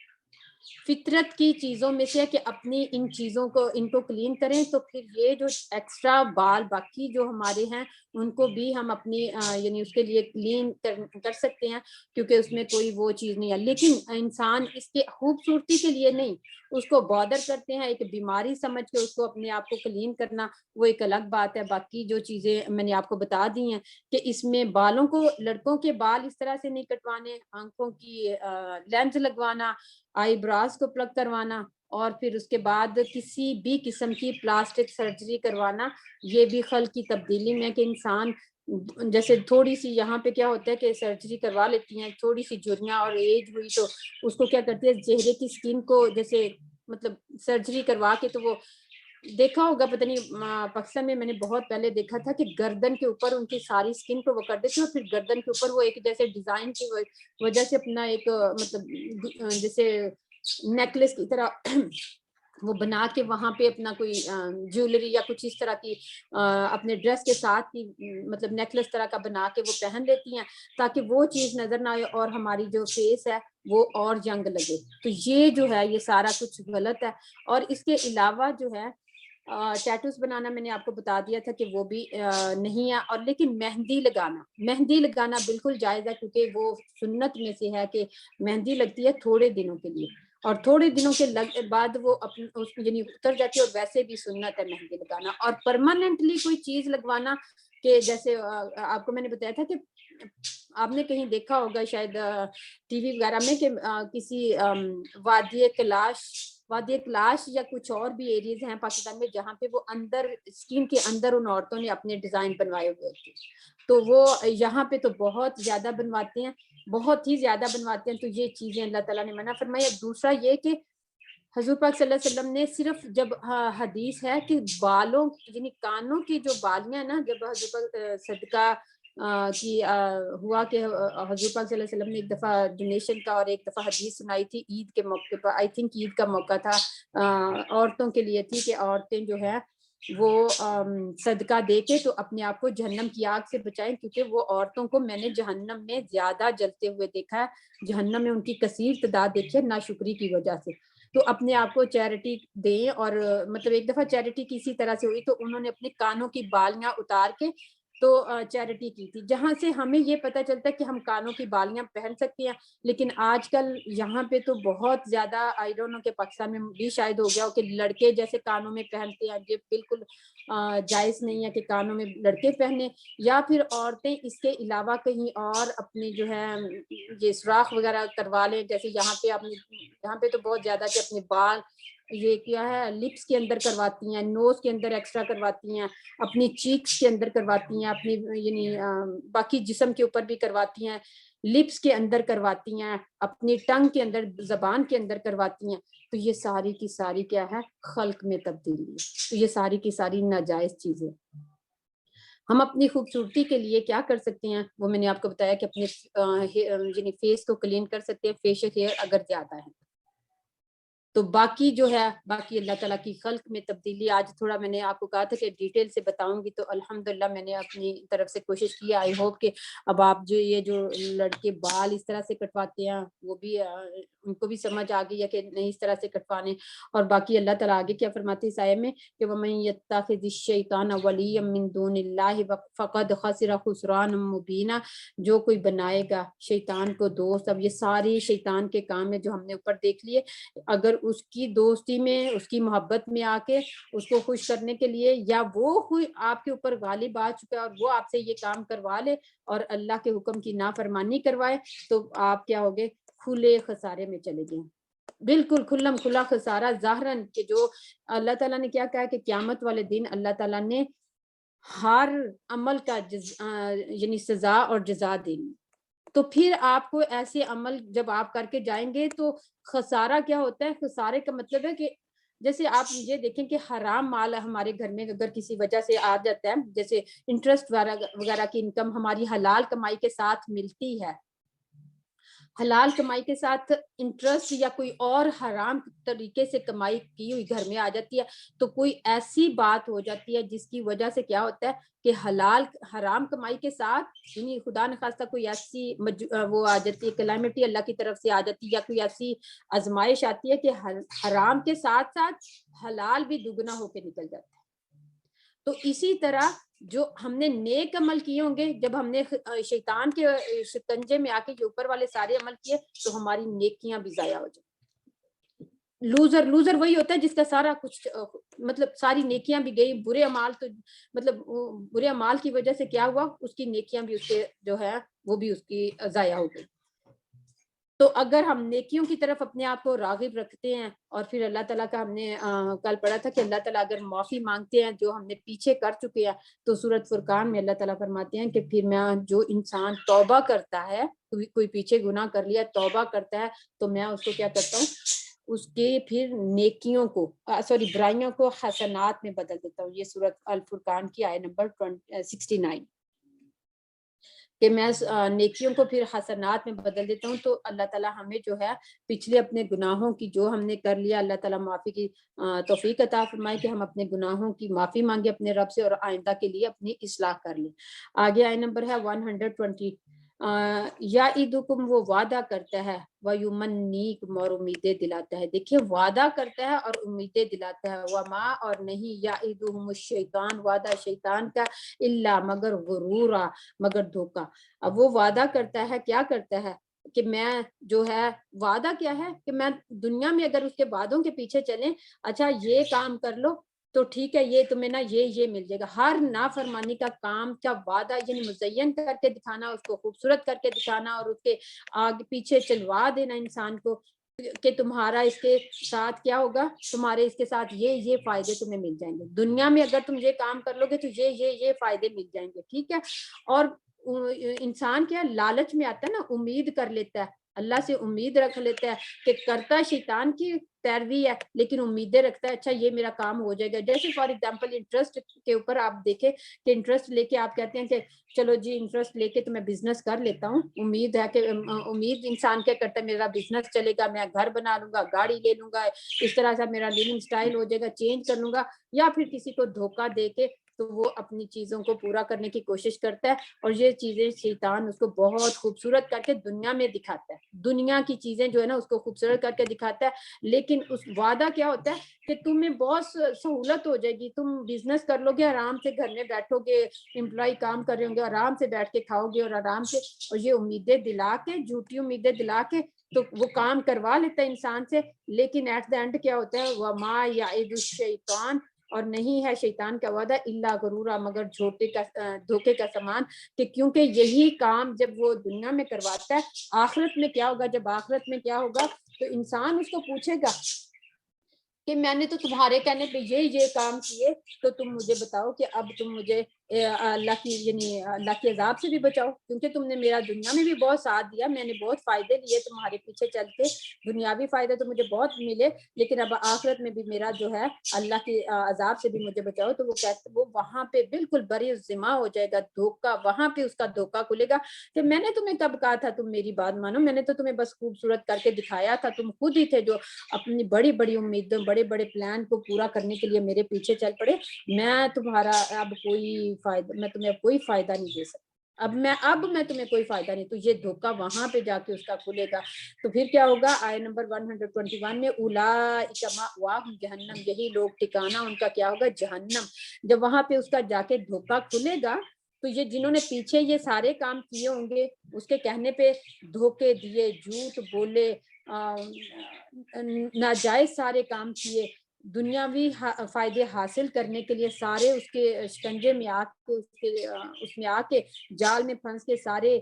فطرت کی چیزوں میں سے ہے کہ اپنی ان چیزوں کو, ان کو کلین کریں. تو پھر یہ جو ایکسٹرا بال باقی جو ہمارے ہیں ان کو بھی ہم اپنی یعنی اس کے لیے کلین کر سکتے ہیں, کیونکہ اس میں کوئی وہ چیز نہیں ہے. لیکن انسان اس کے خوبصورتی کے لیے نہیں, اس کو بادر کرتے ہیں, ایک بیماری سمجھ کے اس کو اپنے آپ کو کلین کرنا وہ ایک الگ بات ہے. باقی جو چیزیں میں نے آپ کو بتا دی ہیں کہ اس میں بالوں کو, لڑکوں کے بال اس طرح سے نہیں کٹوانے, آنکھوں کی لینز لگوانا, آئی براز کو پلگ کروانا, اور پھر اس کے بعد کسی بھی قسم کی پلاسٹک سرجری کروانا, یہ بھی خلق کی تبدیلی میں کہ انسان جیسے تھوڑی سی یہاں پہ کیا ہوتا ہے کہ سرجری کروا لیتی ہیں, تھوڑی سی جھریاں اور ایج ہوئی تو اس کو کیا کرتی ہے چہرے کی سکن کو جیسے مطلب سرجری کروا کے, تو وہ دیکھا ہوگا پتہ نہیں پاکستان میں نے بہت پہلے دیکھا تھا کہ گردن کے اوپر ان کی ساری سکن کو وہ کر دیتے ہیں, اور پھر گردن کے اوپر وہ ایک جیسے ڈیزائن کی وجہ سے اپنا ایک مطلب جیسے نیکلس کی طرح وہ بنا کے وہاں پہ اپنا کوئی جیولری یا کچھ اس طرح کی اپنے ڈریس کے ساتھ کی مطلب نیکلس طرح کا بنا کے وہ پہن لیتی ہیں, تاکہ وہ چیز نظر نہ آئے اور ہماری جو فیس ہے وہ اور جنگ لگے. تو یہ جو ہے یہ سارا کچھ غلط ہے. اور اس کے علاوہ جو ہے ٹیٹوز بنانا میں نے آپ کو بتا دیا تھا کہ وہ بھی نہیں ہے. اور لیکن مہندی لگانا بالکل جائز ہے, کیونکہ وہ سنت میں سے ہے کہ مہندی لگتی ہے تھوڑے دنوں کے لیے, اور تھوڑے دنوں کے بعد وہ یعنی اتر جاتی ہے, اور ویسے بھی سنت ہے مہندی لگانا. اور پرماننٹلی کوئی چیز لگوانا, کہ جیسے آپ کو میں نے بتایا تھا کہ آپ نے کہیں دیکھا ہوگا شاید ٹی وی وغیرہ میں کہ کسی وادی کلاش یا کچھ اور بھی ایریز ہیں پاکستان میں جہاں پہ وہ اندر اسکیم کے اندر ان عورتوں نے اپنے ڈیزائن بنوائے ہوئے تھے. تو وہ یہاں پہ تو بہت زیادہ بنواتے ہیں, بہت ہی زیادہ بنواتے ہیں. تو یہ چیزیں اللہ تعالیٰ نے منع فرمائی. دوسرا یہ کہ حضور پاک صلی اللہ علیہ وسلم نے صرف جب حدیث ہے کہ بالوں یعنی کانوں کی جو بالیاں نا, جب حضور پاک صدقہ کی ہوا کہ حضور پاک صلی اللہ علیہ وسلم نے ایک دفعہ ڈونیشن کا اور ایک دفعہ حدیث سنائی تھی عید کے موقع پر, آئی تھنک عید کا موقع تھا, عورتوں کے لیے تھی کہ عورتیں جو ہے وہ صدقہ دے کے تو اپنے آپ کو جہنم کی آگ سے بچائیں, کیونکہ وہ عورتوں کو میں نے جہنم میں زیادہ جلتے ہوئے دیکھا ہے, جہنم میں ان کی کثیر تعداد دیکھی ہے ناشکری کی وجہ سے. تو اپنے آپ کو چیریٹی دیں. اور مطلب ایک دفعہ چیریٹی کسی طرح سے ہوئی تو انہوں نے اپنے کانوں کی بالیاں اتار کے تو چیریٹی کی تھی, جہاں سے ہمیں یہ پتہ چلتا ہے کہ ہم کانوں کی بالیاں پہن سکتے ہیں. لیکن آج کل یہاں پہ تو بہت زیادہ, آئی ڈونٹ نو کہ پاکستان میں بھی شاید ہو گیا ہو کہ لڑکے جیسے کانوں میں پہنتے ہیں. یہ بالکل جائز نہیں ہے کہ کانوں میں لڑکے پہنے, یا پھر عورتیں اس کے علاوہ کہیں اور اپنے جو ہے یہ سوراخ وغیرہ کروا لیں. جیسے یہاں پہ تو بہت زیادہ کہ اپنے بال یہ کیا ہے لپس کے اندر کرواتی ہیں, نوز کے اندر ایکسٹرا کرواتی ہیں, اپنی چیکس کے اندر کرواتی ہیں, اپنی یعنی باقی جسم کے اوپر بھی کرواتی ہیں, لپس کے اندر کرواتی ہیں, اپنی ٹنگ کے اندر زبان کے اندر کرواتی ہیں. تو یہ ساری کی ساری کیا ہے خلق میں تبدیلی ہے. تو یہ ساری کی ساری ناجائز چیزیں. ہم اپنی خوبصورتی کے لیے کیا کر سکتے ہیں, وہ میں نے آپ کو بتایا کہ اپنے یعنی فیس کو کلین کر سکتے ہیں, فیشل ہیئر اگر زیادہ ہے تو. باقی جو ہے باقی اللہ تعالیٰ کی خلق میں تبدیلی. آج تھوڑا میں نے آپ کو کہا تھا کہ ڈیٹیل سے بتاؤں گی, تو الحمدللہ میں نے اپنی طرف سے کوشش کی. آئی ہوپ کہ اب آپ جو یہ جو لڑکے بال اس طرح سے کٹواتے ہیں وہ بھی ان کو بھی سمجھ آ گئی ہے کہ نہیں اس طرح سے کٹوانے. اور باقی اللہ تعالیٰ آگے کیا فرماتے ہیں اس آیت میں کہ وَمَن يَتَّخِذِ الشَّيْطَانَ وَلِيًّا مِن دُونِ اللَّهِ فَقَدْ خَسِرَ خُسْرَانًا مُبِينًا. جو کوئی بنائے گا شیطان کو دوست, اب یہ ساری شیطان کے کام ہے جو ہم نے اوپر دیکھ لیے. اگر اس کی دوستی میں, اس کی محبت میں آ کے اس کو خوش کرنے کے لیے, یا وہ آپ کے اوپر غالب آ چکا ہے اور وہ آپ سے یہ کام کروا لے اور اللہ کے حکم کی نافرمانی کروائے, تو آپ کیا ہوگے کھلے خسارے میں چلے گئے, بالکل کھلم کھلا خسارہ ظاہراً. کہ جو اللہ تعالیٰ نے کیا کہا کہ قیامت والے دن اللہ تعالیٰ نے ہر عمل کا یعنی سزا اور جزا دینی. تو پھر آپ کو ایسے عمل جب آپ کر کے جائیں گے تو خسارہ کیا ہوتا ہے, خسارے کا مطلب ہے کہ جیسے آپ یہ دیکھیں کہ حرام مال ہمارے گھر میں اگر کسی وجہ سے آ جاتا ہے, جیسے انٹرسٹ وغیرہ کی انکم ہماری حلال کمائی کے ساتھ ملتی ہے, حلال کمائی کے ساتھ انٹرسٹ یا کوئی اور حرام طریقے سے کمائی کی ہوئی گھر میں آ جاتی ہے, تو کوئی ایسی بات ہو جاتی ہے جس کی وجہ سے کیا ہوتا ہے کہ حرام کمائی کے ساتھ یعنی خدا نخواستہ کوئی ایسی وہ آ جاتی ہے کلیمٹی اللہ کی طرف سے آ جاتی ہے, یا کوئی ایسی آزمائش آتی ہے کہ حرام کے ساتھ ساتھ حلال بھی دگنا ہو کے نکل جاتا ہے. تو اسی طرح جو ہم نے نیک عمل کیے ہوں گے, جب ہم نے شیطان کے شکنجے میں آ کے اوپر والے سارے عمل کیے تو ہماری نیکیاں بھی ضائع ہو جائیں. لوزر وہی ہوتا ہے جس کا سارا کچھ مطلب ساری نیکیاں بھی گئی, برے اعمال تو مطلب برے اعمال کی وجہ سے کیا ہوا اس کی نیکیاں بھی اس کے جو ہے وہ بھی اس کی ضائع ہو گئی. تو اگر ہم نیکیوں کی طرف اپنے آپ کو راغب رکھتے ہیں, اور پھر اللہ تعالیٰ کا ہم نے کل پڑھا تھا کہ اللہ تعالیٰ اگر معافی مانگتے ہیں جو ہم نے پیچھے کر چکے ہیں, تو سورۃ فرقان میں اللہ تعالیٰ فرماتے ہیں کہ پھر میں جو انسان توبہ کرتا ہے, کوئی پیچھے گناہ کر لیا توبہ کرتا ہے, تو میں اس کو کیا کرتا ہوں, اس کے پھر نیکیوں کو برائیوں کو حسنات میں بدل دیتا ہوں. یہ سورۃ الفرقان کی آیت نمبر 69 کہ میں نیکیوں کو پھر حسنات میں بدل دیتا ہوں. تو اللہ تعالیٰ ہمیں جو ہے پچھلے اپنے گناہوں کی جو ہم نے کر لیا, اللہ تعالیٰ معافی کی توفیق عطا فرمائے کہ ہم اپنے گناہوں کی معافی مانگے اپنے رب سے, اور آئندہ کے لیے اپنی اصلاح کر لیں. آگے آیت نمبر ہے 120. یعدکم وہ وعدہ کرتا ہے, ویمنیکم اور امیدیں دلاتا ہے. دیکھیے وعدہ کرتا ہے اور امیدیں دلاتا ہے. وما اور نہیں یعدہم الشیطان وعدہ شیطان کا الا مگر غرورا مگر دھوکا. اب وہ وعدہ کرتا ہے, کیا کرتا ہے کہ میں جو ہے وعدہ کیا ہے کہ میں دنیا میں اگر اس کے وعدوں کے پیچھے چلیں, اچھا یہ کام کر لو تو ٹھیک ہے یہ تمہیں نا یہ مل جائے گا. ہر نافرمانی کا کام کا وعدہ یعنی مزین کر کے دکھانا, اس کو خوبصورت کر کے دکھانا اور اس کے آگے پیچھے چلوا دینا انسان کو کہ تمہارا اس کے ساتھ کیا ہوگا, تمہارے اس کے ساتھ یہ فائدے تمہیں مل جائیں گے دنیا میں, اگر تم یہ کام کر لو گے تو یہ فائدے مل جائیں گے. ٹھیک ہے. اور انسان کیا لالچ میں آتا ہے نا, امید کر لیتا ہے, اللہ سے امید رکھ لیتا ہے کہ کرتا شیطان کی پیروی ہے لیکن امیدیں رکھتا ہے اچھا یہ میرا کام ہو جائے گا. جیسے فار ایگزامپل انٹرسٹ کے اوپر آپ دیکھیں کہ انٹرسٹ لے کے آپ کہتے ہیں کہ چلو جی انٹرسٹ لے کے تو میں بزنس کر لیتا ہوں, امید ہے کہ امید انسان کیا کرتا ہے میرا بزنس چلے گا, میں گھر بنا لوں گا, گاڑی لے لوں گا, اس طرح سے میرا لیونگ سٹائل ہو جائے گا, چینج کر لوں گا, یا پھر کسی کو دھوکہ دے کے تو وہ اپنی چیزوں کو پورا کرنے کی کوشش کرتا ہے. اور یہ چیزیں شیطان اس کو بہت خوبصورت کر کے دنیا میں دکھاتا ہے, دنیا کی چیزیں جو ہے نا اس کو خوبصورت کر کے دکھاتا ہے, لیکن اس وعدہ کیا ہوتا ہے کہ تمہیں بہت سہولت ہو جائے گی, تم بزنس کر لو گے, آرام سے گھر میں بیٹھو گے, امپلائی کام کر رہے ہوں گے, آرام سے بیٹھ کے کھاؤ گے اور آرام سے, اور یہ امیدیں دلا کے, جھوٹی امیدیں دلا کے تو وہ کام کروا لیتا ہے انسان سے. لیکن ایٹ دا اینڈ کیا ہوتا ہے, وما یعد الشیطان, اور نہیں ہے شیطان کا وعدہ الا غرورا, مگر دھوکے کا سامان, کہ کیونکہ یہی کام جب وہ دنیا میں کرواتا ہے آخرت میں کیا ہوگا, جب آخرت میں کیا ہوگا تو انسان اس کو پوچھے گا کہ میں نے تو تمہارے کہنے پہ یہ کام کیے, تو تم مجھے بتاؤ کہ اب تم مجھے اللہ کی یعنی اللہ کے عذاب سے بھی بچاؤ, کیونکہ تم نے میرا دنیا میں بھی بہت ساتھ دیا, میں نے بہت فائدے لیے تمہارے پیچھے چل کے, دنیاوی فائدے تو مجھے بہت ملے, لیکن اب آخرت میں بھی میرا جو ہے اللہ کے عذاب سے بھی مجھے بچاؤ. تو وہ وہاں پہ بالکل بری ذمہ ہو جائے گا, دھوکہ, وہاں پہ اس کا دھوکہ کھلے گا کہ میں نے تمہیں کب کہا تھا تم میری بات مانو, میں نے تو تمہیں بس خوبصورت کر کے دکھایا تھا, تم خود ہی تھے جو اپنی بڑی بڑی امیدوں, بڑے بڑے پلان کو پورا کرنے کے لیے میرے پیچھے چل پڑے. میں تمہارا اب کوئی فائدہ, میں تمہیں کوئی فائدہ نہیں دے سکتا, اب میں تمہیں کوئی فائدہ نہیں. تو یہ دھوکہ وہاں پہ جا کے اس کا کھلے گا. تو پھر کیا ہوگا, آیت نمبر 121 میں اولئک مأواہم جہنم, یہی لوگ ٹھکانہ ان کا کیا ہوگا, جہنم. جب وہاں پہ اس کا جا کے دھوکہ کھلے گا تو یہ جنہوں نے پیچھے یہ سارے کام کیے ہوں گے, اس کے کہنے پہ دھوکے دیے, جھوٹ بولے, ناجائز سارے کام کیے, دنیاوی فائدے حاصل کرنے کے لیے سارے اس کے شکنجے میں آ کے, اس میں آ کے جال میں پھنس کے سارے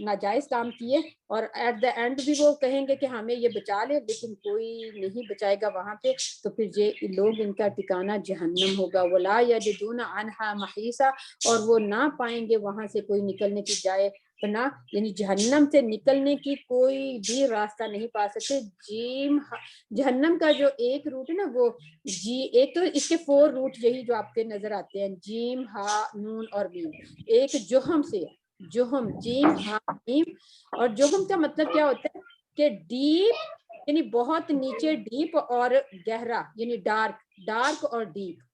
ناجائز کام کیے, اور ایٹ دا اینڈ بھی وہ کہیں گے کہ ہمیں یہ بچا لے, لیکن کوئی نہیں بچائے گا وہاں پہ. تو پھر یہ لوگ, ان کا ٹھکانہ جہنم ہوگا. ولا یجدون عنہا محیصا, اور وہ نہ پائیں گے وہاں سے کوئی نکلنے کی جائے بنا, یعنی جہنم سے نکلنے کی کوئی بھی راستہ نہیں پا سکتے. جہنم کا جو ایک روٹ ہے نا, وہ ایک تو اس کے 4 روٹ یہی جو آپ کے نظر آتے ہیں, جیم, ہا, نون اور میم. ایک جوہم سے, جوہم, جیم, ہا, میم. اور جوہم کا مطلب کیا ہوتا ہے کہ ڈیپ یعنی بہت نیچے, ڈیپ اور گہرا یعنی ڈارک اور ڈیپ.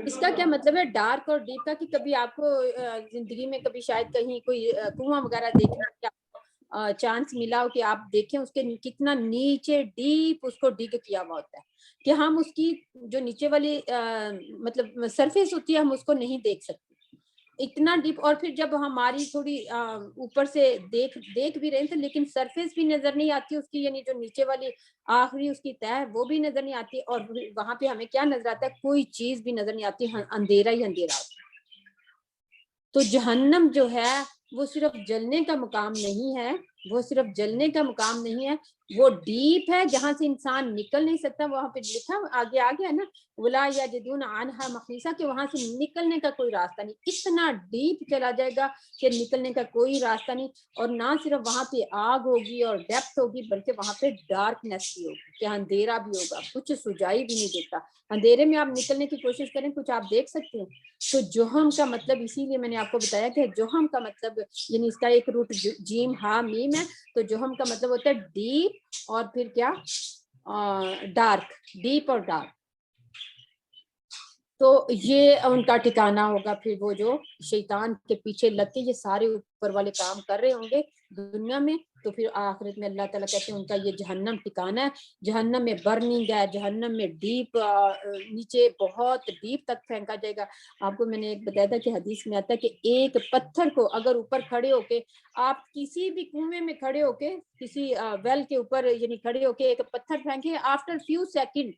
اس کا کیا مطلب ہے ڈارک اور ڈیپ کا, کہ کبھی آپ کو زندگی میں کبھی شاید کہیں کوئی کنواں وغیرہ دیکھنے کا چانس ملا ہو کہ آپ دیکھیں اس کے کتنا نیچے ڈیپ اس کو ڈگ کیا ہوا ہوتا ہے, کہ ہم اس کی جو نیچے والی مطلب سرفیس ہوتی ہے ہم اس کو نہیں دیکھ سکتے, اتنا ڈیپ. اور پھر جب ہماری تھوڑی اوپر سے دیکھ بھی رہے تھے, لیکن سرفیس بھی نظر نہیں آتی اس کی, یعنی جو نیچے والی آخری اس کی تہ ہے وہ بھی نظر نہیں آتی, اور وہاں پہ ہمیں کیا نظر آتا ہے, کوئی چیز بھی نظر نہیں آتی, اندھیرا ہی اندھیرا ہوتا ہے. تو جہنم جو ہے وہ صرف جلنے کا مقام نہیں ہے, وہ صرف جلنے کا مقام نہیں ہے, وہ ڈیپ ہے جہاں سے انسان نکل نہیں سکتا. وہاں پہ لکھا آگے ہے نا, ولا یجدون عنہا محیصا, کہ وہاں سے نکلنے کا کوئی راستہ نہیں, اتنا ڈیپ چلا جائے گا کہ نکلنے کا کوئی راستہ نہیں. اور نہ صرف وہاں پہ آگ ہوگی اور ڈیپتھ ہوگی, بلکہ وہاں پہ ڈارکنیس بھی ہوگی, کہ اندھیرا بھی ہوگا, کچھ سجائی بھی نہیں دیتا. اندھیرے میں آپ نکلنے کی کوشش کریں, کچھ آپ دیکھ سکتے ہیں. تو جوہم کا مطلب, اسی لیے میں نے آپ کو بتایا کہ جوہم کا مطلب یعنی اس کا ایک روٹ جیم, ہا, میم ہے. تو جوہم کا مطلب ہوتا ہے ڈیپ, اور پھر کیا, ڈارک, ڈیپ اور ڈارک. تو یہ ان کا ٹھکانہ ہوگا. پھر وہ جو شیطان کے پیچھے لگ کے یہ سارے اوپر والے کام کر رہے ہوں گے دنیا میں, تو پھر آخرت میں اللہ تعالیٰ کہتے ہیں ان کا یہ جہنم ٹھکانہ ہے. جہنم میں برننگ ہے, جہنم میں ڈیپ, نیچے بہت ڈیپ تک پھینکا جائے گا. آپ کو میں نے ایک بتایا تھا کہ حدیث میں آتا ہے کہ ایک پتھر کو اگر اوپر کھڑے ہو کے آپ کسی بھی کنویں میں کھڑے ہو کے, کسی ویل کے اوپر یعنی کھڑے ہو کے ایک پتھر پھینکے, آفٹر فیو سیکنڈ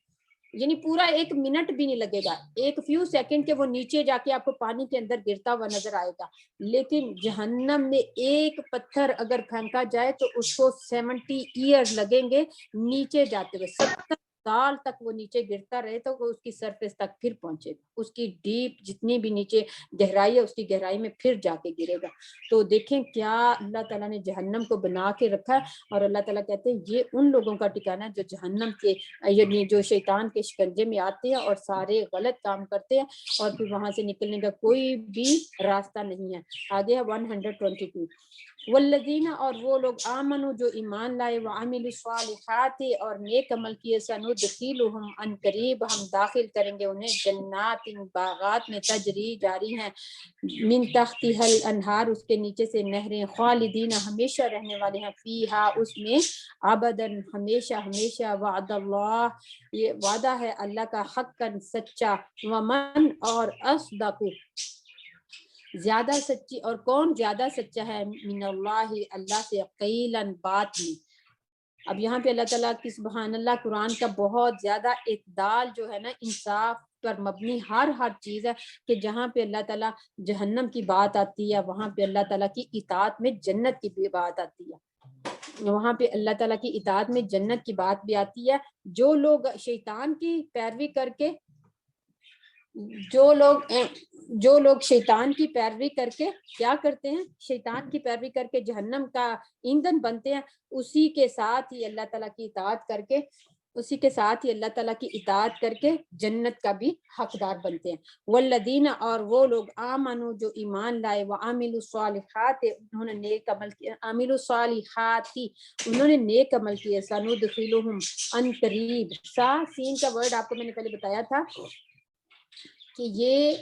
یعنی پورا 1 منٹ بھی نہیں لگے گا, ایک فیو سیکنڈ کے وہ نیچے جا کے آپ کو پانی کے اندر گرتا ہوا نظر آئے گا. لیکن جہنم میں ایک پتھر اگر پھینکا جائے تو اس کو 70 ایئر لگیں گے نیچے جاتے ہوئے, 70 سال تک وہ نیچے گرتا رہے تو وہ اس کی سرفیس تک پھر پہنچے گا, اس کی ڈیپ جتنی بھی نیچے گہرائی ہے اس کی گہرائی میں پھر جا کے گرے گا. تو دیکھیں کیا اللہ تعالیٰ نے جہنم کو بنا کے رکھا ہے, اور اللہ تعالیٰ کہتے ہیں یہ ان لوگوں کا ٹھکانہ ہے جو جہنم کے یعنی جو شیطان کے شکنجے میں آتے ہیں اور سارے غلط کام کرتے ہیں, اور پھر وہاں سے نکلنے کا کوئی بھی راستہ نہیں ہے. آگے ہے 122, والذین اور وہ لوگ آمنو جو ایمان لائے, وعملوا الصالحات اور نیک عمل کیے, سندخلہم ان قریب ہم داخل کریں گے انہیں جنات باغات میں تجری جاری ہیں, من تحتها الانہار اس کے نیچے سے نہریں, خالدین ہمیشہ رہنے والے ہیں, فیہا اس میں, ابداً ہمیشہ ہمیشہ, وعد اللہ یہ وعدہ ہے اللہ کا, حقا سچا, ومن اور اصدق زیادہ سچی, اور کون زیادہ سچا ہے, من اللہ اللہ سے, قیلا بات میں. اب یہاں پہ اللہ تعالیٰ کی سبحان اللہ قرآن کا بہت زیادہ اعتدال جو ہے نا انصاف پر مبنی ہر چیز ہے, کہ جہاں پہ اللہ تعالیٰ جہنم کی بات آتی ہے وہاں پہ اللہ تعالیٰ کی اطاعت میں جنت کی بھی بات آتی ہے, وہاں پہ اللہ تعالیٰ کی اطاعت میں جنت کی بات بھی آتی ہے. جو لوگ شیطان کی پیروی کر کے جو لوگ شیطان کی پیروی کر کے کیا کرتے ہیں, شیطان کی پیروی کر کے جہنم کا ایندھن بنتے ہیں, اسی کے ساتھ ہی اللہ تعالیٰ کی اطاعت کر کے اللہ تعالیٰ کی اطاعت کر کے جنت کا بھی حقدار بنتے ہیں. والذین اور وہ لوگ آمنو جو ایمان لائے, وعملوا الصالحات انہوں نے نیک عمل کیا, عملوا الصالحات انہوں نے نیک عمل کیے, سندخلہم ان قریب, سا سین کا ورڈ آپ کو میں نے پہلے بتایا تھا کہ یہ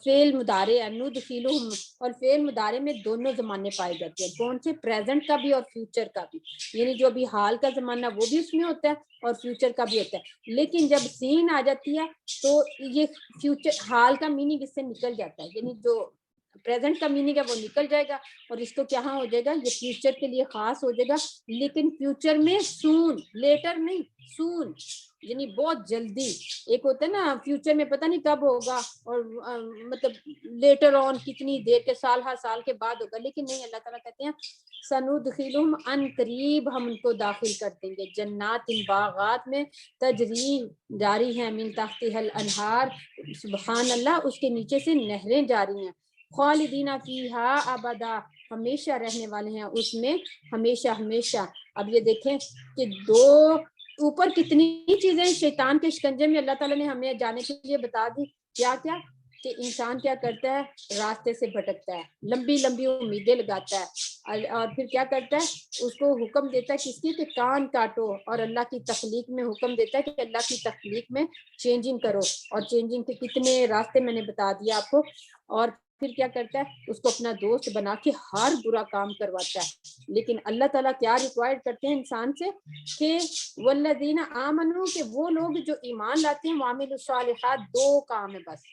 فعل مضارع ہے, ندخلہم, اور فعل مضارع میں دونوں زمانے پائے جاتے ہیں, کون سے, پریزنٹ کا بھی اور فیوچر کا بھی, یعنی جو ابھی حال کا زمانہ وہ بھی اس میں ہوتا ہے اور فیوچر کا بھی ہوتا ہے. لیکن جب سین آ جاتی ہے تو یہ فیوچر حال کا میننگ اس سے نکل جاتا ہے, یعنی جو پریزنٹ کا میننگ ہے وہ نکل جائے گا, اور اس کو کیا ہو جائے گا, یہ فیوچر کے لیے خاص ہو جائے گا. لیکن فیوچر میں سون, لیٹر نہیں, سون یعنی بہت جلدی. ایک ہوتا ہے نا فیوچر میں پتہ نہیں کب ہوگا, اور مطلب لیٹر آن کتنی دیر کے, سال ہر سال کے بعد ہوگا, لیکن نہیں, اللہ تعالیٰ کہتے ہیں سندخلہم ان قریب ہم ان کو داخل کر دیں گے, جنات باغات میں, تجری جاری ہیں, من تحتها الانہار, سبحان اللہ اس کے نیچے سے نہریں جاری ہیں, خالدین فیہا ابدا ہمیشہ رہنے والے ہیں اس میں ہمیشہ ہمیشہ. اب یہ دیکھیں کہ دو اوپر کتنی چیزیں شیطان کے شکنجے میں اللہ تعالیٰ نے ہمیں جانے کے لیے بتا دی. کیا کہ انسان کیا کرتا ہے, راستے سے بھٹکتا ہے, لمبی لمبی امیدیں لگاتا ہے, اور پھر کیا کرتا ہے, اس کو حکم دیتا ہے کس کی, کہ کان کاٹو, اور اللہ کی تخلیق میں حکم دیتا ہے کہ اللہ کی تخلیق میں چینجنگ کرو, اور چینجنگ کے کتنے راستے میں نے بتا دیا آپ کو. اور پھر کیا کرتا ہے, اس کو اپنا دوست بنا کے ہر برا کام کرواتا ہے. لیکن اللہ تعالیٰ کیا ریکوائرڈ کرتے ہیں انسان سے, کہ والذین آمنو, کہ وہ لوگ جو ایمان لاتے ہیں, وعملوا الصالحات, دو کام ہے بس.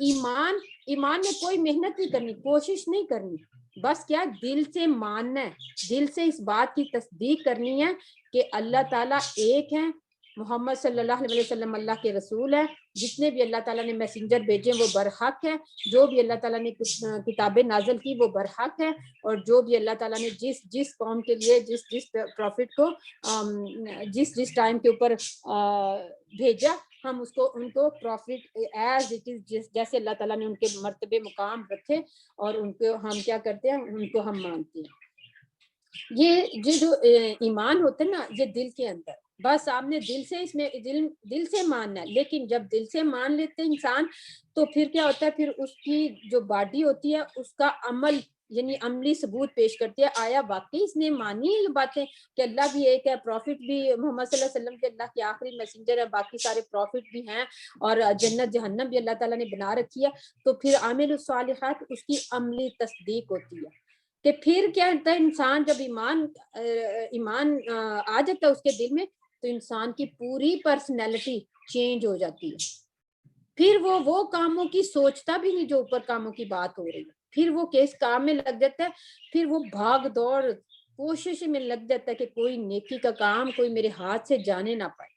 ایمان میں کوئی محنت نہیں کرنی, کوشش نہیں کرنی, بس کیا, دل سے ماننا ہے, دل سے اس بات کی تصدیق کرنی ہے کہ اللہ تعالیٰ ایک ہے, محمد صلی اللہ علیہ وسلم اللہ کے رسول ہے, جتنے بھی اللہ تعالیٰ نے میسنجر بھیجے وہ برحق ہے, جو بھی اللہ تعالیٰ نے کتابیں نازل کی وہ برحق ہے, اور جو بھی اللہ تعالیٰ نے جس قوم کے لیے جس پروفٹ کو جس ٹائم کے اوپر بھیجا, ہم اس کو ان کو پروفٹ ایز اٹ از, جیسے اللہ تعالیٰ نے ان کے مرتبے مقام رکھے, اور ان کو ہم کیا کرتے ہیں, ان کو ہم مانتے ہیں. یہ جو ایمان ہوتا ہے نا, یہ دل کے اندر, بس آپ نے دل سے اس میں دل سے ماننا ہے. لیکن جب دل سے مان لیتے انسان تو پھر کیا ہوتا ہے, پھر اس کی جو باڈی ہوتی ہے اس کا عمل یعنی عملی ثبوت پیش کرتی ہے, آیا واقعی اس نے مانی یہ باتیں کہ اللہ بھی ایک ہے, پروفٹ بھی محمد صلی اللہ علیہ وسلم کے اللہ کے آخری میسنجر ہے, باقی سارے پروفٹ بھی ہیں, اور جنت جہنم بھی اللہ تعالیٰ نے بنا رکھی ہے. تو پھر عامل الصالحات اس کی عملی تصدیق ہوتی ہے. کہ پھر کیا ہوتا ہے, انسان جب ایمان آ جاتا ہے اس کے دل میں, تو انسان کی پوری پرسنالٹی چینج ہو جاتی ہے. پھر وہ کاموں کی سوچتا بھی نہیں جو اوپر کاموں کی بات ہو رہی ہے, پھر وہ کس کام میں لگ جاتا ہے, پھر وہ بھاگ دوڑ کوشش میں لگ جاتا ہے کہ کوئی نیکی کا کام کوئی میرے ہاتھ سے جانے نہ پائے.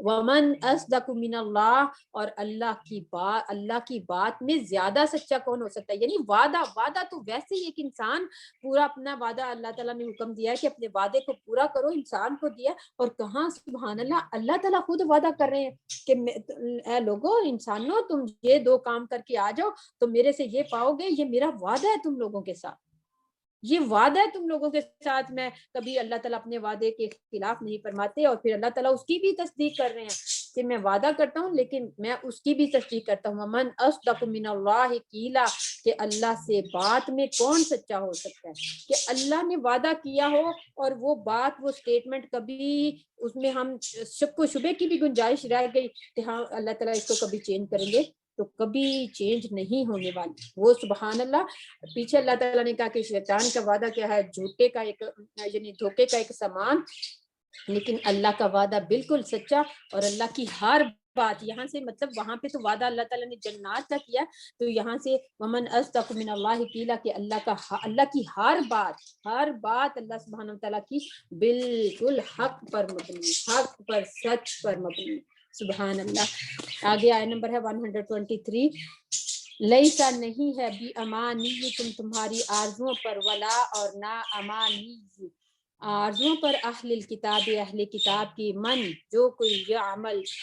ومن اصدق من اللہ, اور اللہ کی بات میں زیادہ سچا کون ہو سکتا ہے. یعنی وعدہ تو ویسے ہی ایک انسان پورا اپنا وعدہ اللہ تعالیٰ نے حکم دیا ہے کہ اپنے وعدے کو پورا کرو, انسان کو دیا, اور کہاں سبحان اللہ تعالیٰ خود وعدہ کر رہے ہیں کہ اے لوگو, انسانوں, تم یہ 2 کام کر کے آ جاؤ تو میرے سے یہ پاؤ گے, یہ میرا وعدہ ہے تم لوگوں کے ساتھ, یہ وعدہ ہے تم لوگوں کے ساتھ. میں کبھی اللہ تعالیٰ اپنے وعدے کے خلاف نہیں فرماتے, اور پھر اللہ تعالیٰ اس کی بھی تصدیق کر رہے ہیں کہ میں وعدہ کرتا ہوں لیکن میں اس کی بھی تصدیق کرتا ہوں. ومن اصدق من اللہ قیلا, کہ اللہ سے بات میں کون سچا ہو سکتا ہے, کہ اللہ نے وعدہ کیا ہو اور وہ بات, وہ سٹیٹمنٹ کبھی اس میں ہم شک و شبے کی بھی گنجائش رہ گئی کہ ہاں اللہ تعالیٰ اس کو کبھی چینج کریں گے, تو کبھی چینج نہیں ہونے والی. وہ سبحان اللہ. پیچھے اللہ تعالیٰ نے کہا کہ شیطان کا وعدہ کیا ہے, جھوٹے کا ایک, یعنی دھوکے کا ایک سامان, لیکن اللہ کا وعدہ بالکل سچا. اور اللہ کی ہر بات, یہاں سے مطلب وہاں پہ تو وعدہ اللہ تعالیٰ نے جنات کا کیا, تو یہاں سے ومن اصدق من اللہ قیلا, کہ اللہ کی ہر بات اللہ سبحانہ وتعالیٰ کی بالکل حق پر مبنی, حق پر, سچ پر مبنی. سبحان اللہ. آگے آیت نمبر ہے 123. لیسا نہیں ہے بی امانی تم تمہاری آرزوؤں پر, ولا اور نہ امانی آرزوؤں پر, اہل الکتاب اہل کتاب کی, من جو کوئی یہ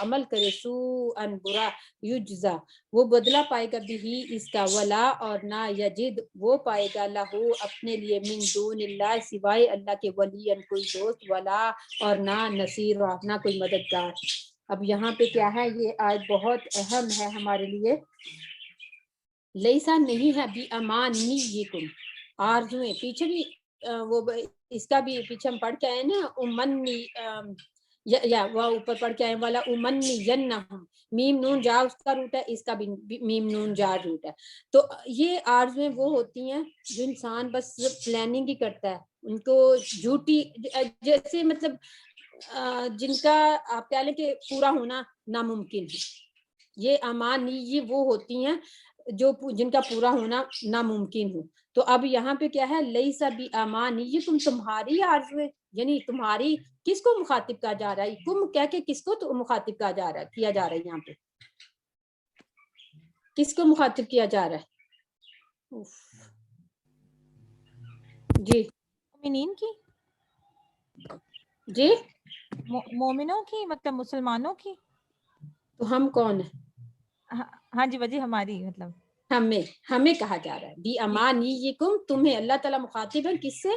عمل کرے, سو ان برا, یجزا وہ بدلہ پائے گا, بھی اس کا, ولا اور نہ, یجد وہ پائے گا, لہو اپنے لیے, من دون اللہ سوائے اللہ کے, ولی کوئی دوست, ولا اور نہ, نصیر نہ کوئی مددگار. اب یہاں پہ کیا ہے, یہ آیت بہت اہم ہے ہمارے لیے. لیسا نہیں ہے بی امانیکم, آرزویں, پیچھے بھی وہ اس کا بھی پیچھے ہم پڑھ کے آئے نا, امنی یا وہ اوپر پڑھ کے آئے والا امنینہم, میم نون جا اس کا روٹ ہے, اس کا بھی میم نون جا روٹ ہے. تو یہ آرزویں وہ ہوتی ہیں جو انسان بس پلاننگ ہی کرتا ہے, ان کو جھوٹی, جیسے مطلب جن کا آپ کہہ لیں کہ پورا ہونا ناممکن ہے. یہ امانی وہ ہوتی ہیں جو جن کا پورا ہونا ناممکن ہو. تو اب یہاں پہ کیا ہے, لیسا بی امانی, یہ تمہاری آرزویں, یعنی تمہاری, کس کو مخاطب کہا جا رہا ہے, کم کہہ کے کس کو تو مخاطب کہا جا رہا ہے, کیا جا رہا ہے, یہاں پہ کس کو مخاطب کیا جا رہا ہے. جی مومنین کی, جی مومنوں کی, مطلب مسلمانوں کی. تو ہم کون ہیں؟ ہاں جی وجہ ہماری, مطلب ہمیں کہا جا رہا ہے بی امانیکم, تمہیں اللہ تعالیٰ مخاطب ہے, کس سے,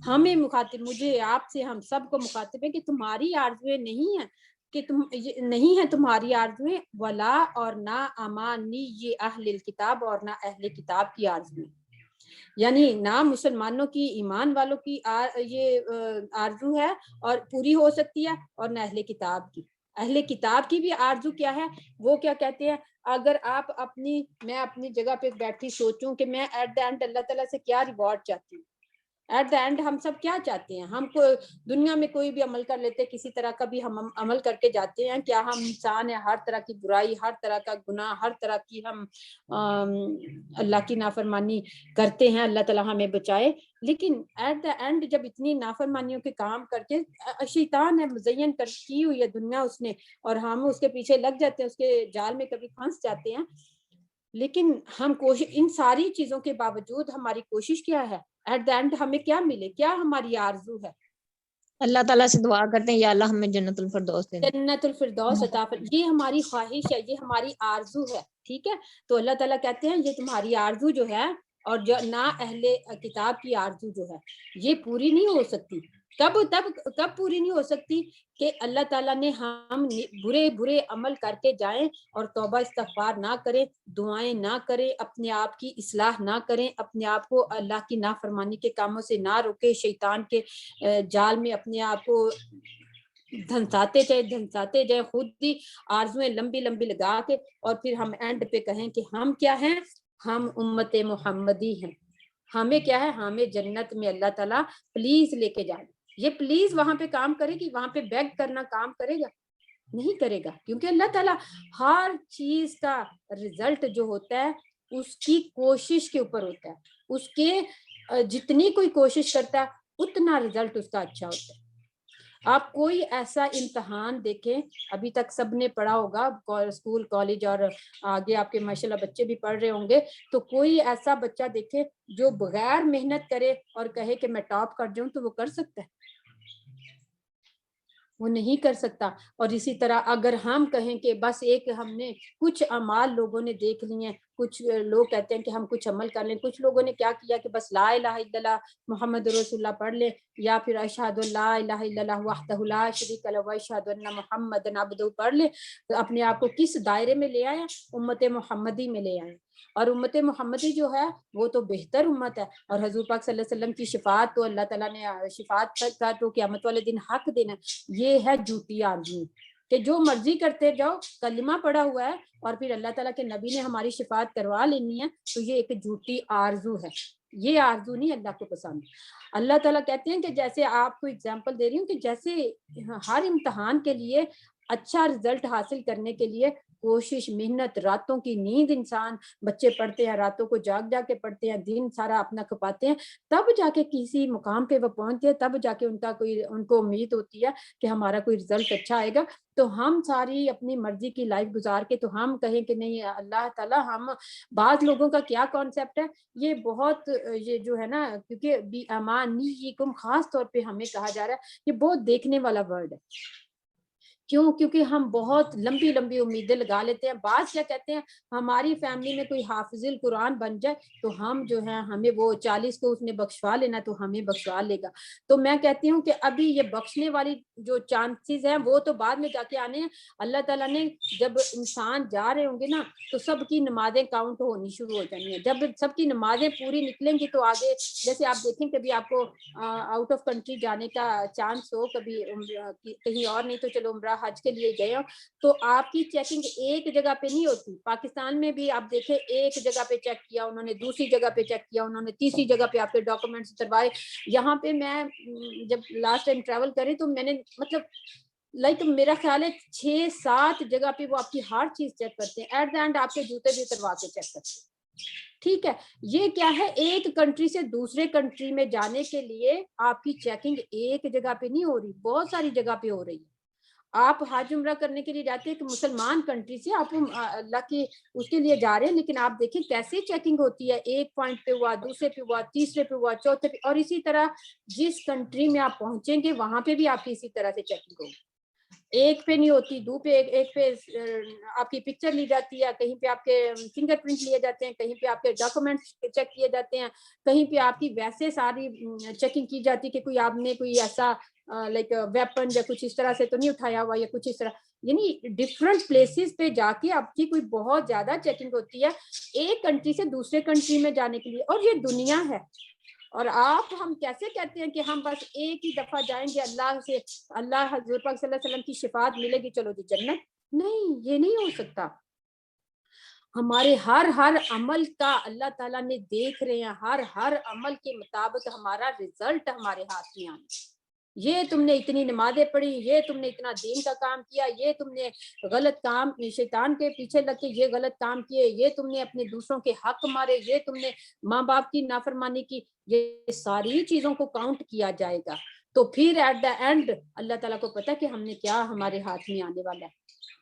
ہمیں مخاطب, مجھے, آپ سے, ہم سب کو مخاطب ہے کہ تمہاری آرزویں نہیں ہیں, کہ تم نہیں ہے تمہاری آرزویں, ولا اور نہ, امانی یہ اہل الکتاب, اور نہ اہل کتاب کی آرزویں, یعنی نہ مسلمانوں کی, ایمان والوں کی یہ آرزو ہے اور پوری ہو سکتی ہے, اور نہ اہل کتاب کی. اہل کتاب کی بھی آرزو کیا ہے, وہ کیا کہتے ہیں, اگر آپ میں اپنی جگہ پہ بیٹھی سوچوں کہ میں ایٹ دا اینڈ اللہ تعالیٰ سے کیا ریوارڈ چاہتی ہوں, ایٹ دا اینڈ ہم سب کیا چاہتے ہیں, ہم کو دنیا میں کوئی بھی عمل کر لیتے, کسی طرح کا بھی ہم عمل کر کے جاتے ہیں, کیا ہم انسان ہیں, ہر طرح کی برائی, ہر طرح کا گناہ, ہر طرح کی ہم اللہ کی نافرمانی کرتے ہیں, اللہ تعالیٰ ہمیں بچائے. لیکن ایٹ دا اینڈ جب اتنی نافرمانیوں کے کام کر کے, شیطان ہے مزین کی ہوئی ہے دنیا اس نے, اور ہم اس کے پیچھے لگ جاتے ہیں, اس کے جال میں کبھی پھنس جاتے ہیں. لیکن ہم کوشش, ان ساری چیزوں کے باوجود ہماری کوشش کیا ہے, ایٹ دا اینڈ ہمیں کیا ملے, کیا ہماری آرزو ہے, اللہ تعالیٰ سے دعا کرتے ہیں یا اللہ ہمیں جنت الفردوس دے دے. جنت الفردوس عطا فرما, یہ ہماری خواہش ہے, یہ ہماری آرزو ہے, ٹھیک ہے. تو اللہ تعالیٰ کہتے ہیں یہ تمہاری آرزو جو ہے, اور جو نہ اہل کتاب کی آرزو جو ہے, یہ پوری نہیں ہو سکتی. کب پوری نہیں ہو سکتی, کہ اللہ تعالیٰ نے ہم برے عمل کر کے جائیں اور توبہ استغفار نہ کریں, دعائیں نہ کریں, اپنے آپ کی اصلاح نہ کریں, اپنے آپ کو اللہ کی نافرمانی کے کاموں سے نہ روکے, شیطان کے جال میں اپنے آپ کو دھنساتے جائیں, خود بھی آرزویں لمبی لگا کے, اور پھر ہم اینڈ پہ کہیں کہ ہم کیا ہیں, ہم امت محمدی ہیں, ہمیں کیا ہے, ہمیں جنت میں اللہ تعالیٰ پلیز لے کے جائے. یہ پلیز وہاں پہ کام کرے گی, وہاں پہ بیگ کرنا کام کرے گا, نہیں کرے گا, کیونکہ اللہ تعالیٰ ہر چیز کا رزلٹ جو ہوتا ہے اس کی کوشش کے اوپر ہوتا ہے, اس کے جتنی کوئی کوشش کرتا ہے اتنا رزلٹ اس کا اچھا ہوتا ہے. آپ کوئی ایسا امتحان دیکھیں, ابھی تک سب نے پڑھا ہوگا, اسکول کالج اور آگے آپ کے ماشاءاللہ بچے بھی پڑھ رہے ہوں گے, تو کوئی ایسا بچہ دیکھے جو بغیر محنت کرے اور کہے کہ میں ٹاپ کر جاؤں, تو وہ کر سکتا ہے؟ وہ نہیں کر سکتا. اور اسی طرح اگر ہم کہیں کہ بس ایک ہم نے کچھ اعمال لوگوں نے دیکھ لیے ہیں, کچھ لوگ کہتے ہیں کہ ہم کچھ عمل کر لیں, کچھ لوگوں نے کیا کیا کہ بس لا الہ الا اللہ محمد رسول اللہ پڑھ لیں, یا پھر اشہد لا الہ الا اللہ وحدہ لا شریک لہ واشہد ان محمد عبدہ پڑھ لیں, تو اپنے آپ کو کس دائرے میں لے آئے؟ امت محمدی میں لے آئے. اور امت محمدی جو ہے وہ تو بہتر امت ہے, اور حضور پاک صلی اللہ علیہ وسلم کی شفاعت تو اللہ تعالیٰ نے شفاعت کا تو قیامت والے دن حق دینا. یہ ہے جھوٹی آرزو کہ جو مرضی کرتے جاؤ, کلمہ پڑا ہوا ہے اور پھر اللہ تعالیٰ کے نبی نے ہماری شفاعت کروا لینی ہے, تو یہ ایک جھوٹی آرزو ہے. یہ آرزو نہیں اللہ کو پسند. اللہ تعالیٰ کہتے ہیں کہ جیسے آپ کو اگزامپل دے رہی ہوں کہ جیسے ہر امتحان کے لیے اچھا رزلٹ حاصل کرنے کے لیے کوشش, محنت, راتوں کی نیند, انسان بچے پڑھتے ہیں راتوں کو جاگ جا کے پڑھتے ہیں, دن سارا اپنا کھپاتے ہیں, تب جا کے کسی مقام پہ وہ پہنچتے ہیں, تب جا کے ان کو امید ہوتی ہے کہ ہمارا کوئی رزلٹ اچھا آئے گا. تو ہم ساری اپنی مرضی کی لائف گزار کے تو ہم کہیں کہ نہیں اللہ تعالیٰ, ہم بعض لوگوں کا کیا کانسیپٹ ہے یہ بہت, یہ جو ہے نا, کیونکہ بی امانیکم خاص طور پہ ہمیں کہا جا رہا ہے, یہ بہت دیکھنے والا ورڈ ہے. کیوں؟ کیونکہ ہم بہت لمبی لمبی امیدیں لگا لیتے ہیں. بعض کیا کہتے ہیں ہماری فیملی میں کوئی حافظ القرآن بن جائے تو ہم جو ہے ہمیں وہ 40 کو اس نے بخشوا لینا تو ہمیں بخشوا لے گا. تو میں کہتی ہوں کہ ابھی یہ بخشنے والی جو چانسز ہیں وہ تو بعد میں جا کے آنے ہیں. اللہ تعالیٰ نے جب انسان جا رہے ہوں گے نا تو سب کی نمازیں کاؤنٹ ہونی شروع ہو جانی ہیں. جب سب کی نمازیں پوری نکلیں گی تو آگے جیسے آپ دیکھیں کبھی آپ کو آؤٹ آف کنٹری جانے کا چانس ہو, کبھی کہیں اور نہیں تو چلو عمرہ حج کے لیے گئے ہو, تو آپ کی چیکنگ ایک جگہ پہ نہیں ہوتی. پاکستان میں بھی آپ دیکھیں ایک جگہ پہ چیک کیا انہوں نے, دوسری جگہ پہ چیک کیا انہوں نے, تیسری جگہ پہ آپ کے ڈاکومنٹس اتروائے. یہاں پہ میں جب لاسٹ ٹائم ٹریول کری تو میں نے مطلب میرا خیال ہے 6-7 جگہ پہ وہ آپ کی ہر چیز چیک کرتے ہیں. ایٹ دا اینڈ آپ کے جوتے بھی اتروا کے چیک کرتے ہیں. ٹھیک ہے, یہ کیا ہے, ایک کنٹری سے دوسرے کنٹری میں جانے کے لیے آپ کی چیکنگ ایک جگہ پہ نہیں ہو رہی, بہت ساری جگہ پہ ہو رہی ہے. آپ حج عمرہ کرنے کے لیے جاتے ہیں کہ مسلمان کنٹری سے آپ اللہ کی اس کے لیے جا رہے ہیں, لیکن آپ دیکھیں کیسے چیکنگ ہوتی ہے. ایک پوائنٹ پہ ہوا, دوسرے پہ ہوا, تیسرے پہ ہوا, چوتھے پہ, اور اسی طرح جس کنٹری میں آپ پہنچیں گے وہاں پہ بھی آپ کی اسی طرح سے چیکنگ ہوگی. ایک پہ نہیں ہوتی, دو پہ ایک پہ آپ کی پکچر لی جاتی ہے, کہیں پہ آپ کے فنگر پرنٹ لیے جاتے ہیں, کہیں پہ آپ کے ڈاکومنٹس چیک کیے جاتے ہیں, کہیں پہ آپ کی ویسے ساری چیکنگ کی جاتی کہ کوئی آپ نے کوئی ایسا لائک ویپن یا کچھ اس طرح سے تو نہیں اٹھایا ہوا یا کچھ اس طرح. یعنی ڈفرنٹ پلیسز پہ جا کے آپ کی کوئی بہت زیادہ چیکنگ ہوتی ہے ایک کنٹری سے دوسرے کنٹری میں جانے کے لیے. اور یہ دنیا ہے, اور آپ ہم کیسے کہتے ہیں کہ ہم بس ایک ہی دفعہ جائیں گے اللہ سے, اللہ حضور پاک صلی اللہ علیہ وسلم کی شفاعت ملے گی چلو جی جنت. نہیں, یہ نہیں ہو سکتا. ہمارے ہر عمل کا اللہ تعالیٰ نے دیکھ رہے ہیں, ہر عمل کے مطابق ہمارا رزلٹ ہمارے ہاتھ میں آنا. یہ تم نے اتنی نمازیں پڑھی, یہ تم نے اتنا دین کا کام کیا, یہ تم نے غلط کام شیطان کے پیچھے لگ کے یہ غلط کام کیے, یہ تم نے اپنے دوسروں کے حق مارے, یہ تم نے ماں باپ کی نافرمانی کی, یہ ساری چیزوں کو کاؤنٹ کیا جائے گا. تو پھر ایٹ دا اینڈ اللہ تعالیٰ کو پتا کہ ہم نے کیا ہمارے ہاتھ میں آنے والا ہے,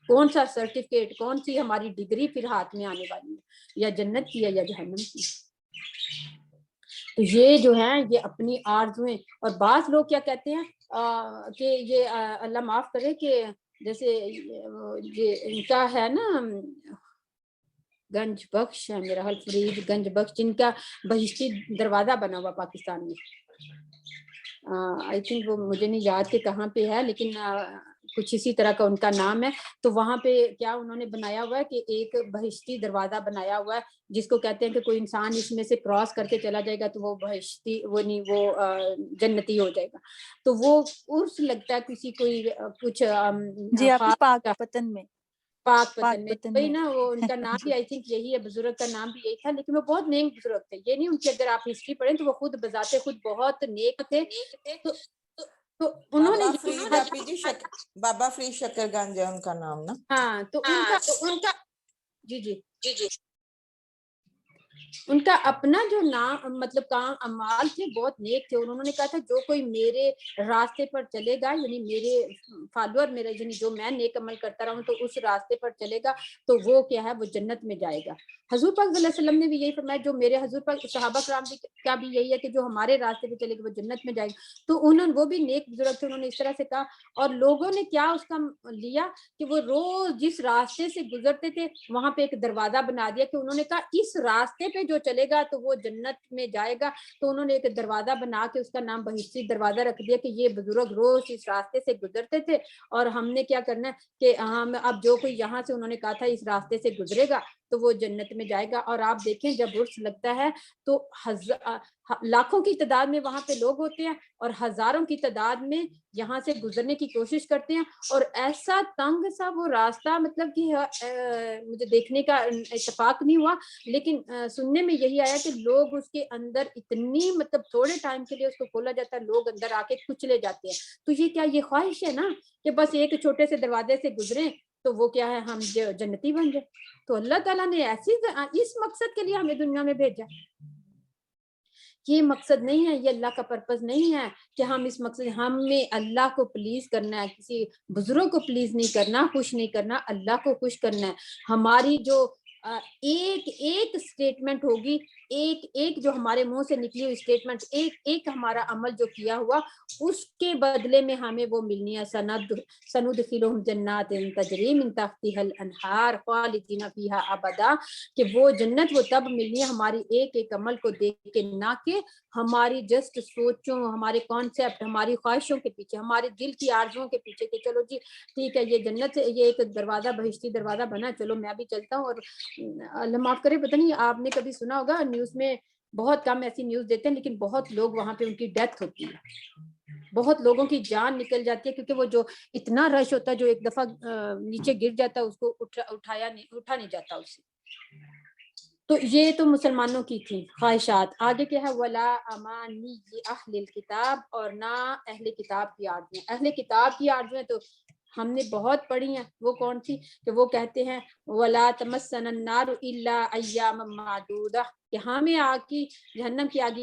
کون سا سرٹیفکیٹ, کون سی ہماری ڈگری پھر ہاتھ میں آنے والی ہے, یا جنت کی ہے یا جہنم کی. تو یہ جو ہے یہ اپنی آرزویں. اور بعض لوگ کیا کہتے ہیں کہ یہ اللہ معاف کرے کہ جیسے یہ ان کا ہے نا گنج بخش ہے میرا حال, فرید گنج بخش, جن کا بہشتی دروازہ بنا ہوا پاکستان میں. آئی تھنک وہ مجھے نہیں یاد کہ کہاں پہ ہے, لیکن کچھ اسی طرح کا ان کا نام ہے. تو وہاں پہ کیا انہوں نے بنایا ہوا ہے کہ ایک بہشتی دروازہ بنایا ہوا ہے جس کو کہتے ہیں کہ کوئی انسان اس میں سے کراس کر کے چلا جائے گا تو وہ بہشتی وہ نہیں وہ جنتی ہو جائے گا. تو وہ عرس لگتا ہے کسی کوئی کچھ جی آپ کی پاک پتن میں, پاک پتن میں وہی نا, وہ ان کا نام بھی آئی تھنک یہی ہے, بزرگ کا نام بھی یہی تھا, لیکن وہ بہت نیک بزرگ تھے. یہ نہیں ان کی اگر آپ ہسٹری پڑھیں تو وہ خود بذات خود بہت نیک تھے. تو انہوں نے بابا فرید شکر گنج ہے ان کا نام نا. ہاں, تو ان کا جی ان کا اپنا جو نام مطلب کام اعمال تھے بہت نیک تھے، اور انہوں نے کہا تھا جو کوئی میرے راستے پر چلے گا، یعنی میرے فالوور میرے یعنی جو میں نیک عمل کرتا رہا ہوں تو اس راستے پر چلے گا تو وہ کیا ہے، وہ جنت میں جائے گا۔ حضور پاک صلی اللہ علیہ وسلم نے بھی یہی فرمایا، جو میرے حضور پاک صحابہ کرام کا بھی یہی ہے کہ جو ہمارے راستے پہ چلے گا وہ جنت میں جائے گا۔ تو وہ بھی نیک بزرگ تھے، انہوں نے اس طرح سے کہا، اور لوگوں نے کیا اس کا لیا کہ وہ روز جس راستے سے گزرتے تھے وہاں پہ ایک دروازہ بنا دیا کہ انہوں نے کہا اس راستے پہ جو چلے گا تو وہ جنت میں جائے گا۔ تو انہوں نے ایک دروازہ بنا کے اس کا نام بہشتی دروازہ رکھ دیا کہ یہ بزرگ روز اس راستے سے گزرتے تھے، اور ہم نے کیا کرنا ہے کہ ہم اب جو کوئی یہاں سے انہوں نے کہا تھا اس راستے سے گزرے گا تو وہ جنت میں جائے گا۔ اور آپ دیکھیں جب عرس لگتا ہے تو لاکھوں کی تعداد میں وہاں پہ لوگ ہوتے ہیں، اور ہزاروں کی تعداد میں یہاں سے گزرنے کی کوشش کرتے ہیں، اور ایسا تنگ سا وہ راستہ، مطلب کہ مجھے دیکھنے کا اتفاق نہیں ہوا لیکن سننے میں یہی آیا کہ لوگ اس کے اندر اتنی مطلب تھوڑے ٹائم کے لیے اس کو کھولا جاتا ہے، لوگ اندر آ کے کچلے جاتے ہیں۔ تو یہ کیا یہ خواہش ہے نا کہ بس ایک چھوٹے سے دروازے سے گزریں تو وہ کیا ہے ہم جنتی بن جائیں؟ تو اللہ تعالیٰ نے اس مقصد کے لیے ہمیں دنیا میں بھیجا۔ یہ مقصد نہیں ہے، یہ اللہ کا پرپس نہیں ہے کہ ہم اس مقصد، ہمیں اللہ کو پلیز کرنا ہے، کسی بزرگ کو پلیز نہیں کرنا، خوش نہیں کرنا، اللہ کو خوش کرنا ہے۔ ہماری جو ایک سٹیٹمنٹ ہوگی، ایک جو ہمارے منہ سے نکلی ہوئی سٹیٹمنٹ، ایک ہمارا عمل جو کیا ہوا اس کے بدلے میں ہمیں وہ ملنی ہے، سندخلہم جنات تجری من تحتها الانہار خالدین فیہا ابدا، کہ وہ جنت وہ تب ملنی ہے ہماری ایک عمل کو دیکھ کے، نہ کہ ہماری جسٹ سوچوں، ہمارے کانسیپٹ، ہماری خواہشوں کے پیچھے، ہمارے دل کی آرزوؤں کے پیچھے کہ چلو جی ٹھیک ہے یہ جنت سے یہ ایک دروازہ بہشتی دروازہ بنا، چلو میں بھی چلتا ہوں۔ اور اللہ معاف کرے، پتہ نہیں آپ نے کبھی سنا ہوگا نیوز میں، بہت کم ایسی نیوز دیتے ہیں لیکن بہت لوگ وہاں پہ ان کی ڈیتھ ہوتی ہے، بہت لوگوں کی جان نکل جاتی ہے، کیونکہ وہ جو اتنا رش ہوتا ہے، جو ایک دفعہ نیچے گر جاتا ہے اس کو اٹھا نہیں جاتا اس سے۔ تو یہ تو مسلمانوں کی تھی خواہشات۔ آگے کیا ہے، ولا امانی اہل الکتاب، اور نہ اہل کتاب کی آرزویں۔ اہل کتاب کی آرزویں تو ہم نے بہت پڑھی ہیں، وہ کون سی کہ وہ کہتے ہیں ولا تمسنا النار الا ایاما معدودہ، کہ ہمیں آگ کی، جہنم کی آگ،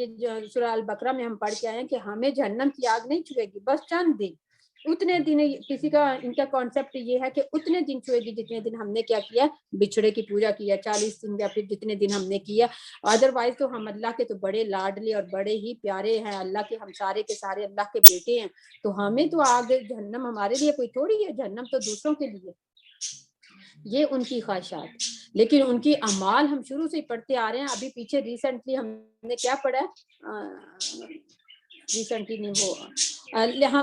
سورہ البقرہ میں ہم پڑھ کے آئے ہیں کہ ہمیں جہنم کی آگ نہیں چھوئے گی، بس چند دن، اتنے دن۔ کسی کا ان کا کانسیپٹ یہ ہے کہ اتنے دن چھوئے گی جتنے دن ہم نے کیا کیا، بچھڑے کی پوجا کیا، 40 دن یا پھر جتنے دن ہم نے کیا۔ ادروائز تو ہم اللہ کے تو بڑے لاڈلے اور بڑے ہی پیارے ہیں، اللہ کے ہم سارے کے سارے اللہ کے بیٹے ہیں، تو ہمیں تو آگ جہنم ہمارے لیے کوئی تھوڑی ہے، جہنم تو دوسروں کے لیے۔ یہ ان کی خواہشات، لیکن ان کی اعمال ہم شروع سے ہی پڑھتے آ رہے ہیں۔ ابھی پیچھے ریسنٹلی ہم نے کیا پڑھا ہے، ریسنٹلی نہیں وہ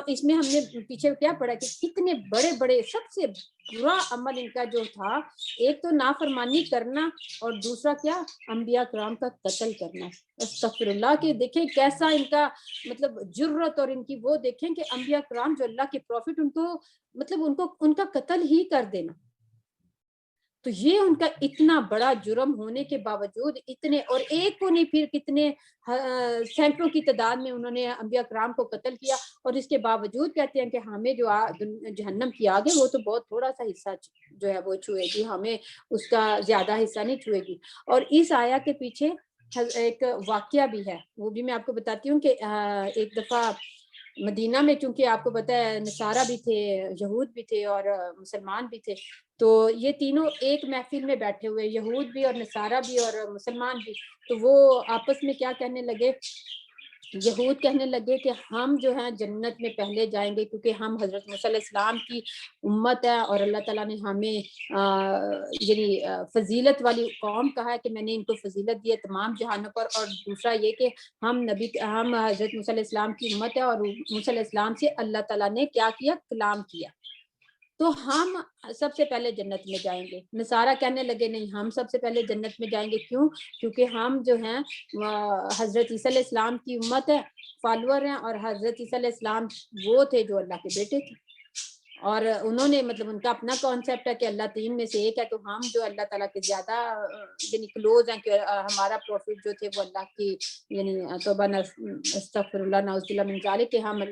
اس میں ہم نے پیچھے کیا پڑھا کہ کتنے بڑے بڑے، سب سے برا عمل ان کا جو تھا، ایک تو نافرمانی کرنا، اور دوسرا کیا، انبیاء کرام کا قتل کرنا۔ استغفر اللہ، کہ دیکھیں کیسا ان کا مطلب جرت، اور ان کی وہ دیکھیں کہ انبیاء کرام جو اللہ کے پروفٹ، ان کو مطلب ان کا قتل ہی کر دینا۔ تو یہ ان کا اتنا بڑا جرم ہونے کے باوجود اتنے، اور ایک کو نہیں پھر کتنے سینکڑوں کی تعداد میں انہوں نے انبیاء کرام کو قتل کیا، اور اس کے باوجود کہتے ہیں کہ ہمیں جو جہنم کی آگ ہے وہ تو بہت تھوڑا سا حصہ جو ہے وہ چھوئے گی، ہمیں اس کا زیادہ حصہ نہیں چھوئے گی۔ اور اس آیا کے پیچھے ایک واقعہ بھی ہے، وہ بھی میں آپ کو بتاتی ہوں کہ ایک دفعہ مدینہ میں، چونکہ آپ کو پتہ ہے نصارہ بھی تھے، یہود بھی تھے، اور مسلمان بھی تھے، تو یہ تینوں ایک محفل میں بیٹھے ہوئے، یہود بھی اور نصارہ بھی اور مسلمان بھی۔ تو وہ آپس میں کیا کہنے لگے، یہود کہنے لگے کہ ہم جو ہیں جنت میں پہلے جائیں گے، کیونکہ ہم حضرت موسیٰ علیہ السلام کی امت ہے، اور اللہ تعالیٰ نے ہمیں یعنی فضیلت والی قوم کہا ہے کہ میں نے ان کو فضیلت دی ہے تمام جہانوں پر، اور دوسرا یہ کہ ہم حضرت موسیٰ علیہ السلام کی امت ہے، اور موسیٰ علیہ السلام سے اللہ تعالیٰ نے کیا کیا، کلام کیا، تو ہم سب سے پہلے جنت میں جائیں گے۔ نصارہ کہنے لگے نہیں، ہم سب سے پہلے جنت میں جائیں گے، کیوں؟ کیونکہ ہم جو ہیں حضرت عیسیٰ علیہ السلام کی امت ہے، فالوور ہیں، اور حضرت عیسیٰ علیہ السلام وہ تھے جو اللہ کے بیٹے تھے، اور انہوں نے مطلب ان کا اپنا کانسیپٹ ہے کہ اللہ تین میں سے ایک ہے، تو ہم جو اللہ تعالیٰ کے زیادہ یعنی کلوز ہیں، کہ ہمارا پروفٹ جو تھے وہ اللہ کی یعنی توبہ استغفر اللہ نعوذ باللہ من ذالک، کہ ہم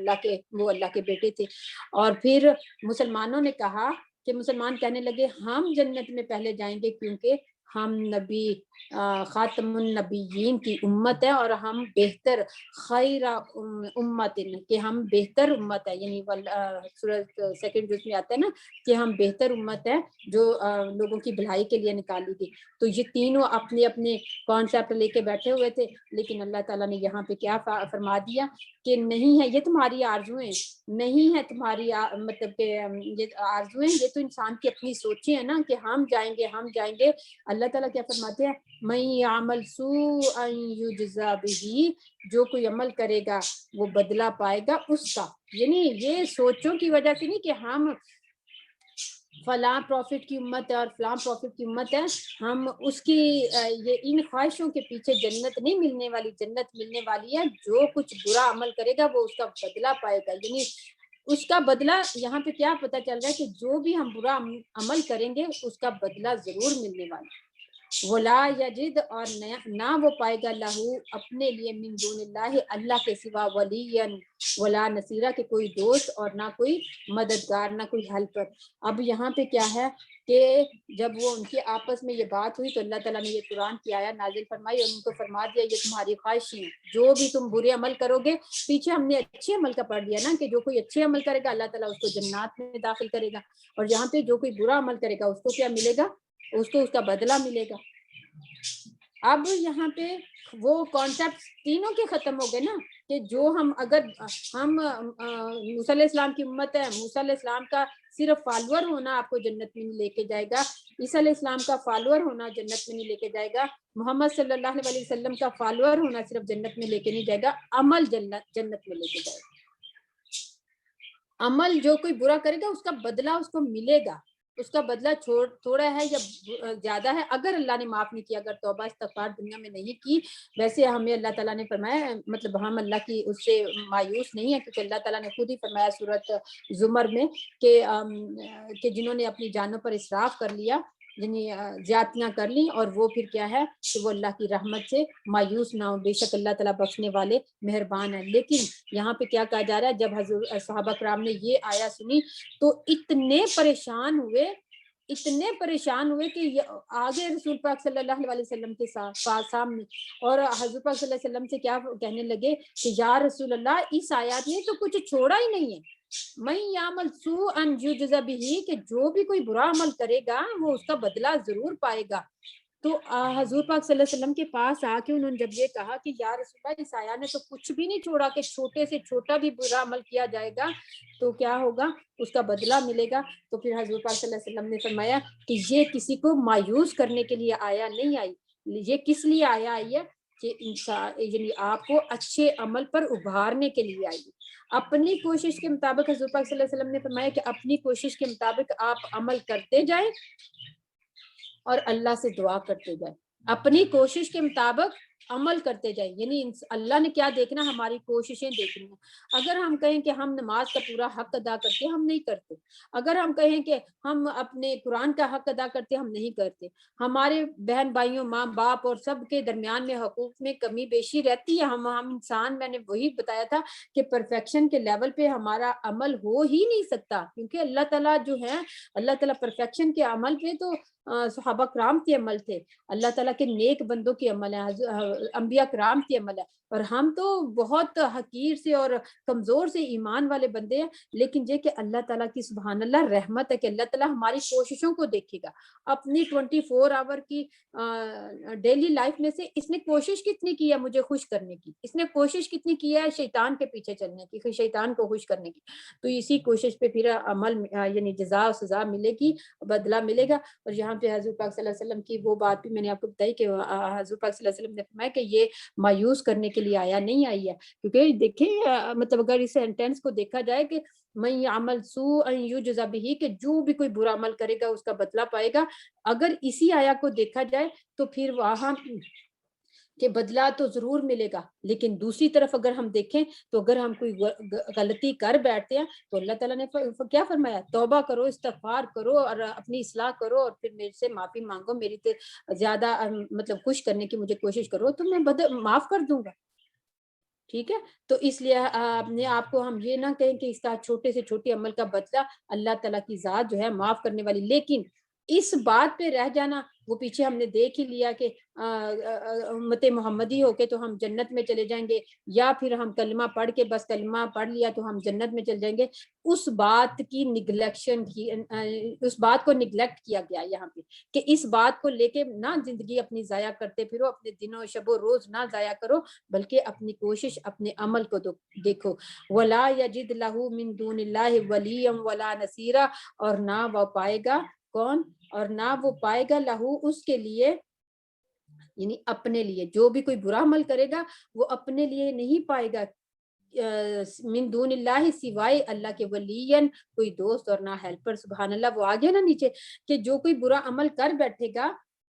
وہ اللہ کے بیٹے تھے۔ اور پھر مسلمانوں نے کہا کہ مسلمان کہنے لگے ہم جنت میں پہلے جائیں گے، کیونکہ ہم نبی خاتم النبیین کی امت ہے اور ہم بہتر خیر امت کہ ہم بہتر امت ہے، یعنی سورۃ سیکنڈ جز میں آتا ہے نا کہ ہم بہتر امت ہے جو لوگوں کی بھلائی کے لیے نکالی گئی. تو یہ تینوں اپنے اپنے کانسیپٹ لے کے بیٹھے ہوئے تھے، لیکن اللہ تعالیٰ نے یہاں پہ کیا فرما دیا کہ نہیں ہے یہ تمہاری آرزویں، نہیں ہے تمہاری مطلب کہ یہ آرزویں، یہ تو انسان کی اپنی سوچیں ہیں نا کہ ہم جائیں گے ہم جائیں گے. اللہ تعالیٰ کیا فرماتے ہیں من یعمل سوءا یجزا بہ، جو کوئی عمل کرے گا وہ بدلہ پائے گا اس کا. یعنی یہ سوچوں کی وجہ سے نہیں کہ ہم فلاں پروفٹ کی امت ہے اور فلاں پروفٹ کی امت ہے، ہم اس کی یہ ان خواہشوں کے پیچھے جنت نہیں ملنے والی، جنت ملنے والی ہے جو کچھ برا عمل کرے گا وہ اس کا بدلہ پائے گا. یعنی اس کا بدلہ یہاں پہ کیا پتہ چل رہا ہے کہ جو بھی ہم برا عمل کریں گے اس کا بدلہ ضرور ملنے والا. ولا یجد، اور نہ وہ پائے گا لہو اپنے لیے من دون اللہ اللہ کے سوا ولیا ولا نصیرہ کہ کوئی دوست اور نہ کوئی مددگار نہ کوئی ہیلپر. اب یہاں پہ کیا ہے کہ جب وہ ان کے آپس میں یہ بات ہوئی تو اللہ تعالیٰ نے یہ قرآن کی آیت نازل فرمائی اور ان کو فرما دیا یہ تمہاری خواہشیں ہیں، جو بھی تم برے عمل کرو گے. پیچھے ہم نے اچھے عمل کا پڑھ لیا نا کہ جو کوئی اچھے عمل کرے گا اللہ تعالیٰ اس کو جنات میں داخل کرے گا، اور یہاں پہ جو کوئی برا عمل کرے گا اس کو کیا ملے گا، اس کو اس کا بدلہ ملے گا. اب یہاں پہ وہ کانسیپٹ تینوں کے ختم ہو گئے نا کہ جو ہم اگر ہم موسیٰ علیہ السلام کی امت ہے، موسیٰ علیہ السلام کا صرف فالوور ہونا آپ کو جنت میں نہیں لے کے جائے گا، عیسیٰ علیہ السلام کا فالوور ہونا جنت میں نہیں لے کے جائے گا، محمد صلی اللہ علیہ وسلم کا فالوور ہونا صرف جنت میں لے کے نہیں جائے گا، عمل جنت میں لے کے جائے گا. عمل جو کوئی برا کرے گا اس کا بدلہ اس کو ملے گا، اس کا بدلہ تھوڑا ہے یا زیادہ ہے اگر اللہ نے معاف نہیں کیا، اگر توبہ استغفار دنیا میں نہیں کی. ویسے ہمیں اللہ تعالیٰ نے فرمایا مطلب ہم اللہ کی اس سے مایوس نہیں ہے، کیونکہ اللہ تعالیٰ نے خود ہی فرمایا سورۃ زمر میں کہ جنہوں نے اپنی جانوں پر اسراف کر لیا یعنی زیادتیاں کر لیں اور وہ پھر کیا ہے کہ وہ اللہ کی رحمت سے مایوس نہ ہو، بے شک اللہ تعالیٰ بخشنے والے مہربان ہیں. لیکن یہاں پہ کیا کہا جا رہا ہے، جب حضور صحابہ کرام نے یہ آیا سنی تو اتنے پریشان ہوئے کہ آگے رسول پاک صلی اللہ علیہ وسلم کے سامنے، اور حضور پاک صلی اللہ علیہ وسلم سے کیا کہنے لگے کہ یا رسول اللہ اس آیات نے تو کچھ چھوڑا ہی نہیں ہے، من یعمل سوءا یجزا بہ کہ جو بھی کوئی برا عمل کرے گا وہ اس کا بدلہ ضرور پائے گا. تو حضور پاک صلی اللہ علیہ وسلم کے پاس آ کے انہوں نے جب یہ کہا کہ یا رسول اللہ اس آیات نے تو کچھ بھی نہیں چھوڑا کہ چھوٹے سے چھوٹا بھی برا عمل کیا جائے گا تو کیا ہوگا، اس کا بدلہ ملے گا. تو پھر حضور پاک صلی اللہ علیہ وسلم نے فرمایا کہ یہ کسی کو مایوس کرنے کے لیے آیا نہیں آئی، یہ کس لیے آئی ہے کہ انسان یعنی آپ کو اچھے عمل پر ابھارنے کے لیے آئی. اپنی کوشش کے مطابق حضور پاک صلی اللہ علیہ وسلم نے فرمایا کہ اپنی کوشش کے مطابق آپ عمل کرتے جائیں اور اللہ سے دعا کرتے جائیں، اپنی کوشش کے مطابق عمل کرتے جائیں. یعنی اللہ نے کیا دیکھنا، ہماری کوششیں دیکھنی ہیں. اگر ہم کہیں کہ ہم نماز کا پورا حق ادا کرتے ہم نہیں کرتے، اگر ہم کہیں کہ ہم اپنے قرآن کا حق ادا کرتے ہم نہیں کرتے، ہمارے بہن بھائیوں ماں باپ اور سب کے درمیان میں حقوق میں کمی بیشی رہتی ہے. ہم انسان، میں نے وہی بتایا تھا کہ پرفیکشن کے لیول پہ ہمارا عمل ہو ہی نہیں سکتا، کیونکہ اللہ تعالیٰ جو ہے اللہ تعالیٰ پرفیکشن کے عمل پہ تو صحابہ کرام کے عمل تھے، اللہ تعالیٰ کے نیک بندوں کے عمل ہے، انبیاء کرام کے عمل ہے، اور ہم تو بہت حقیر سے اور کمزور سے ایمان والے بندے ہیں. لیکن یہ کہ اللہ تعالیٰ کی سبحان اللہ رحمت ہے کہ اللہ تعالیٰ ہماری کوششوں کو دیکھے گا. اپنی 24 آور کی ڈیلی لائف میں سے اس نے کوشش کتنی کی ہے مجھے خوش کرنے کی، اس نے کوشش کتنی کی ہے شیطان کے پیچھے چلنے کی، شیطان کو خوش کرنے کی. تو اسی کوشش پہ پھر عمل یعنی جزا و سزا ملے گی، بدلہ ملے گا. اور یہاں پہ حضور پاک صلی اللہ علیہ وسلم کی وہ بات بھی میں نے آپ کو بتائی کہ حضور پاک صلی اللہ علیہ وسلم نے فرمایا کہ یہ مایوس کرنے کے لیے آیا نہیں آئی ہے، کیونکہ دیکھیں مطلب اگر اس سینٹینس کو دیکھا جائے کہ من یعمل سوءا یجزا بہ کہ جو بھی کوئی برا عمل کرے گا اس کا بدلہ پائے گا، اگر اسی آیا کو دیکھا جائے تو پھر وہاں کہ بدلہ تو ضرور ملے گا. لیکن دوسری طرف اگر ہم دیکھیں تو اگر ہم کوئی غلطی کر بیٹھتے ہیں تو اللہ تعالیٰ نے کیا فرمایا، توبہ کرو، استغفار کرو اور اپنی اصلاح کرو اور پھر میرے سے معافی مانگو، میری تو زیادہ مطلب خوش کرنے کی مجھے کوشش کرو تو میں معاف کر دوں گا. ٹھیک ہے، تو اس لیے اپنے آپ کو ہم یہ نہ کہیں کہ اس کا چھوٹے سے چھوٹے عمل کا بدلہ اللہ تعالیٰ کی ذات جو ہے معاف کرنے والی. لیکن اس بات پہ رہ جانا، وہ پیچھے ہم نے دیکھ ہی لیا کہ امت محمدی ہو کے تو ہم جنت میں چلے جائیں گے، یا پھر ہم کلمہ پڑھ کے بس کلمہ پڑھ لیا تو ہم جنت میں چل جائیں گے. اس بات کی نگلیکشن کی، اس بات کو نگلیکٹ کیا گیا یہاں پہ کہ اس بات کو لے کے نہ زندگی اپنی ضائع کرتے پھرو، اپنے دنوں شب و روز نہ ضائع کرو، بلکہ اپنی کوشش اپنے عمل کو دیکھو. ولا یجد لہ من دون اللہ ولیا ولا نصیرا، اور نہ وہ پائے گا کون، اور نہ وہ پائے گا لہو اس کے لیے، یعنی اپنے لیے، جو بھی کوئی برا عمل کرے گا وہ اپنے لیے نہیں پائے گا من دون اللہ، سوائے اللہ کے، ولین کوئی دوست اور نہ ہیلپر. سبحان اللہ. وہ آگے نا نیچے کہ جو کوئی برا عمل کر بیٹھے گا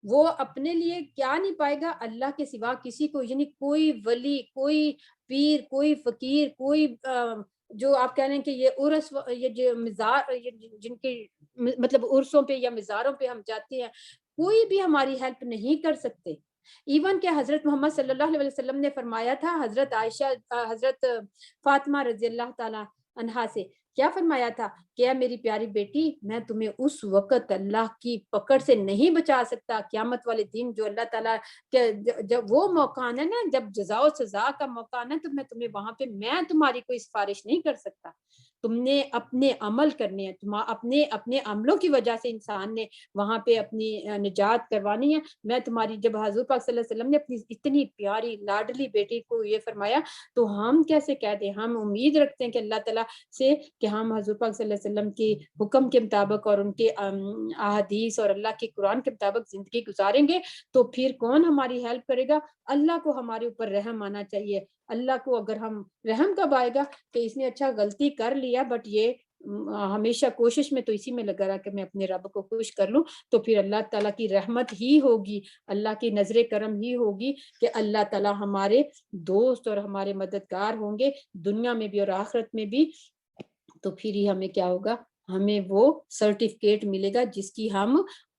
وہ اپنے لیے کیا نہیں پائے گا، اللہ کے سوا کسی کو، یعنی کوئی ولی، کوئی پیر، کوئی فقیر، کوئی جو آپ کہہ رہے ہیں کہ یہ عرس، یہ جو مزار، جن کے مطلب عرسوں پہ یا مزاروں پہ ہم جاتے ہیں، کوئی بھی ہماری ہیلپ نہیں کر سکتے. ایون کہ حضرت محمد صلی اللہ علیہ وسلم نے فرمایا تھا حضرت عائشہ، حضرت فاطمہ رضی اللہ تعالی عنہا سے کیا فرمایا تھا کہ اے میری پیاری بیٹی، میں تمہیں اس وقت اللہ کی پکڑ سے نہیں بچا سکتا، قیامت والے دن جو اللہ تعالیٰ کہ جب وہ موقع آنا نا، جب جزا و سزا کا موقع آنا، تو میں تمہیں وہاں پہ میں تمہاری کوئی سفارش نہیں کر سکتا. تم نے اپنے عمل کرنے ہیں، اپنے عملوں کی وجہ سے انسان نے وہاں پہ اپنی نجات کروانی ہے. میں تمہاری، جب حضور پاک صلی اللہ علیہ وسلم نے اپنی اتنی پیاری لاڈلی بیٹی کو یہ فرمایا، تو ہم کیسے کہہ دیں؟ ہم امید رکھتے ہیں کہ اللہ تعالیٰ سے کہ ہم حضور پاک صلی اللہ علیہ وسلم کی حکم کے مطابق اور ان کے احادیث اور اللہ کے قرآن کے مطابق زندگی گزاریں گے، تو پھر کون ہماری ہیلپ کرے گا؟ اللہ کو ہمارے اوپر رحم آنا چاہیے. اللہ کو اگر ہم رحم کب آئے گا کہ اس نے اچھا غلطی کر لیا، بٹ یہ ہمیشہ کوشش میں تو اسی میں لگا رہا کہ میں اپنے رب کو خوش کر لوں، تو پھر اللہ تعالیٰ کی رحمت ہی ہوگی، اللہ کی نظر کرم ہی ہوگی کہ اللہ تعالیٰ ہمارے دوست اور ہمارے مددگار ہوں گے دنیا میں بھی اور آخرت میں بھی. تو پھر ہی ہمیں کیا ہوگا؟ ہمیں وہ سرٹیفکیٹ ملے گا جس کی ہم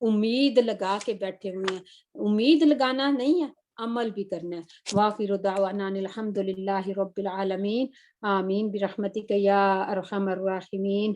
امید لگا کے بیٹھے ہوئے ہیں. امید لگانا نہیں ہے، عمل بھی کرنا ہے. وآخر دعوانا الحمد للہ رب العالمین. آمین برحمتک یا ارحم الراحمین.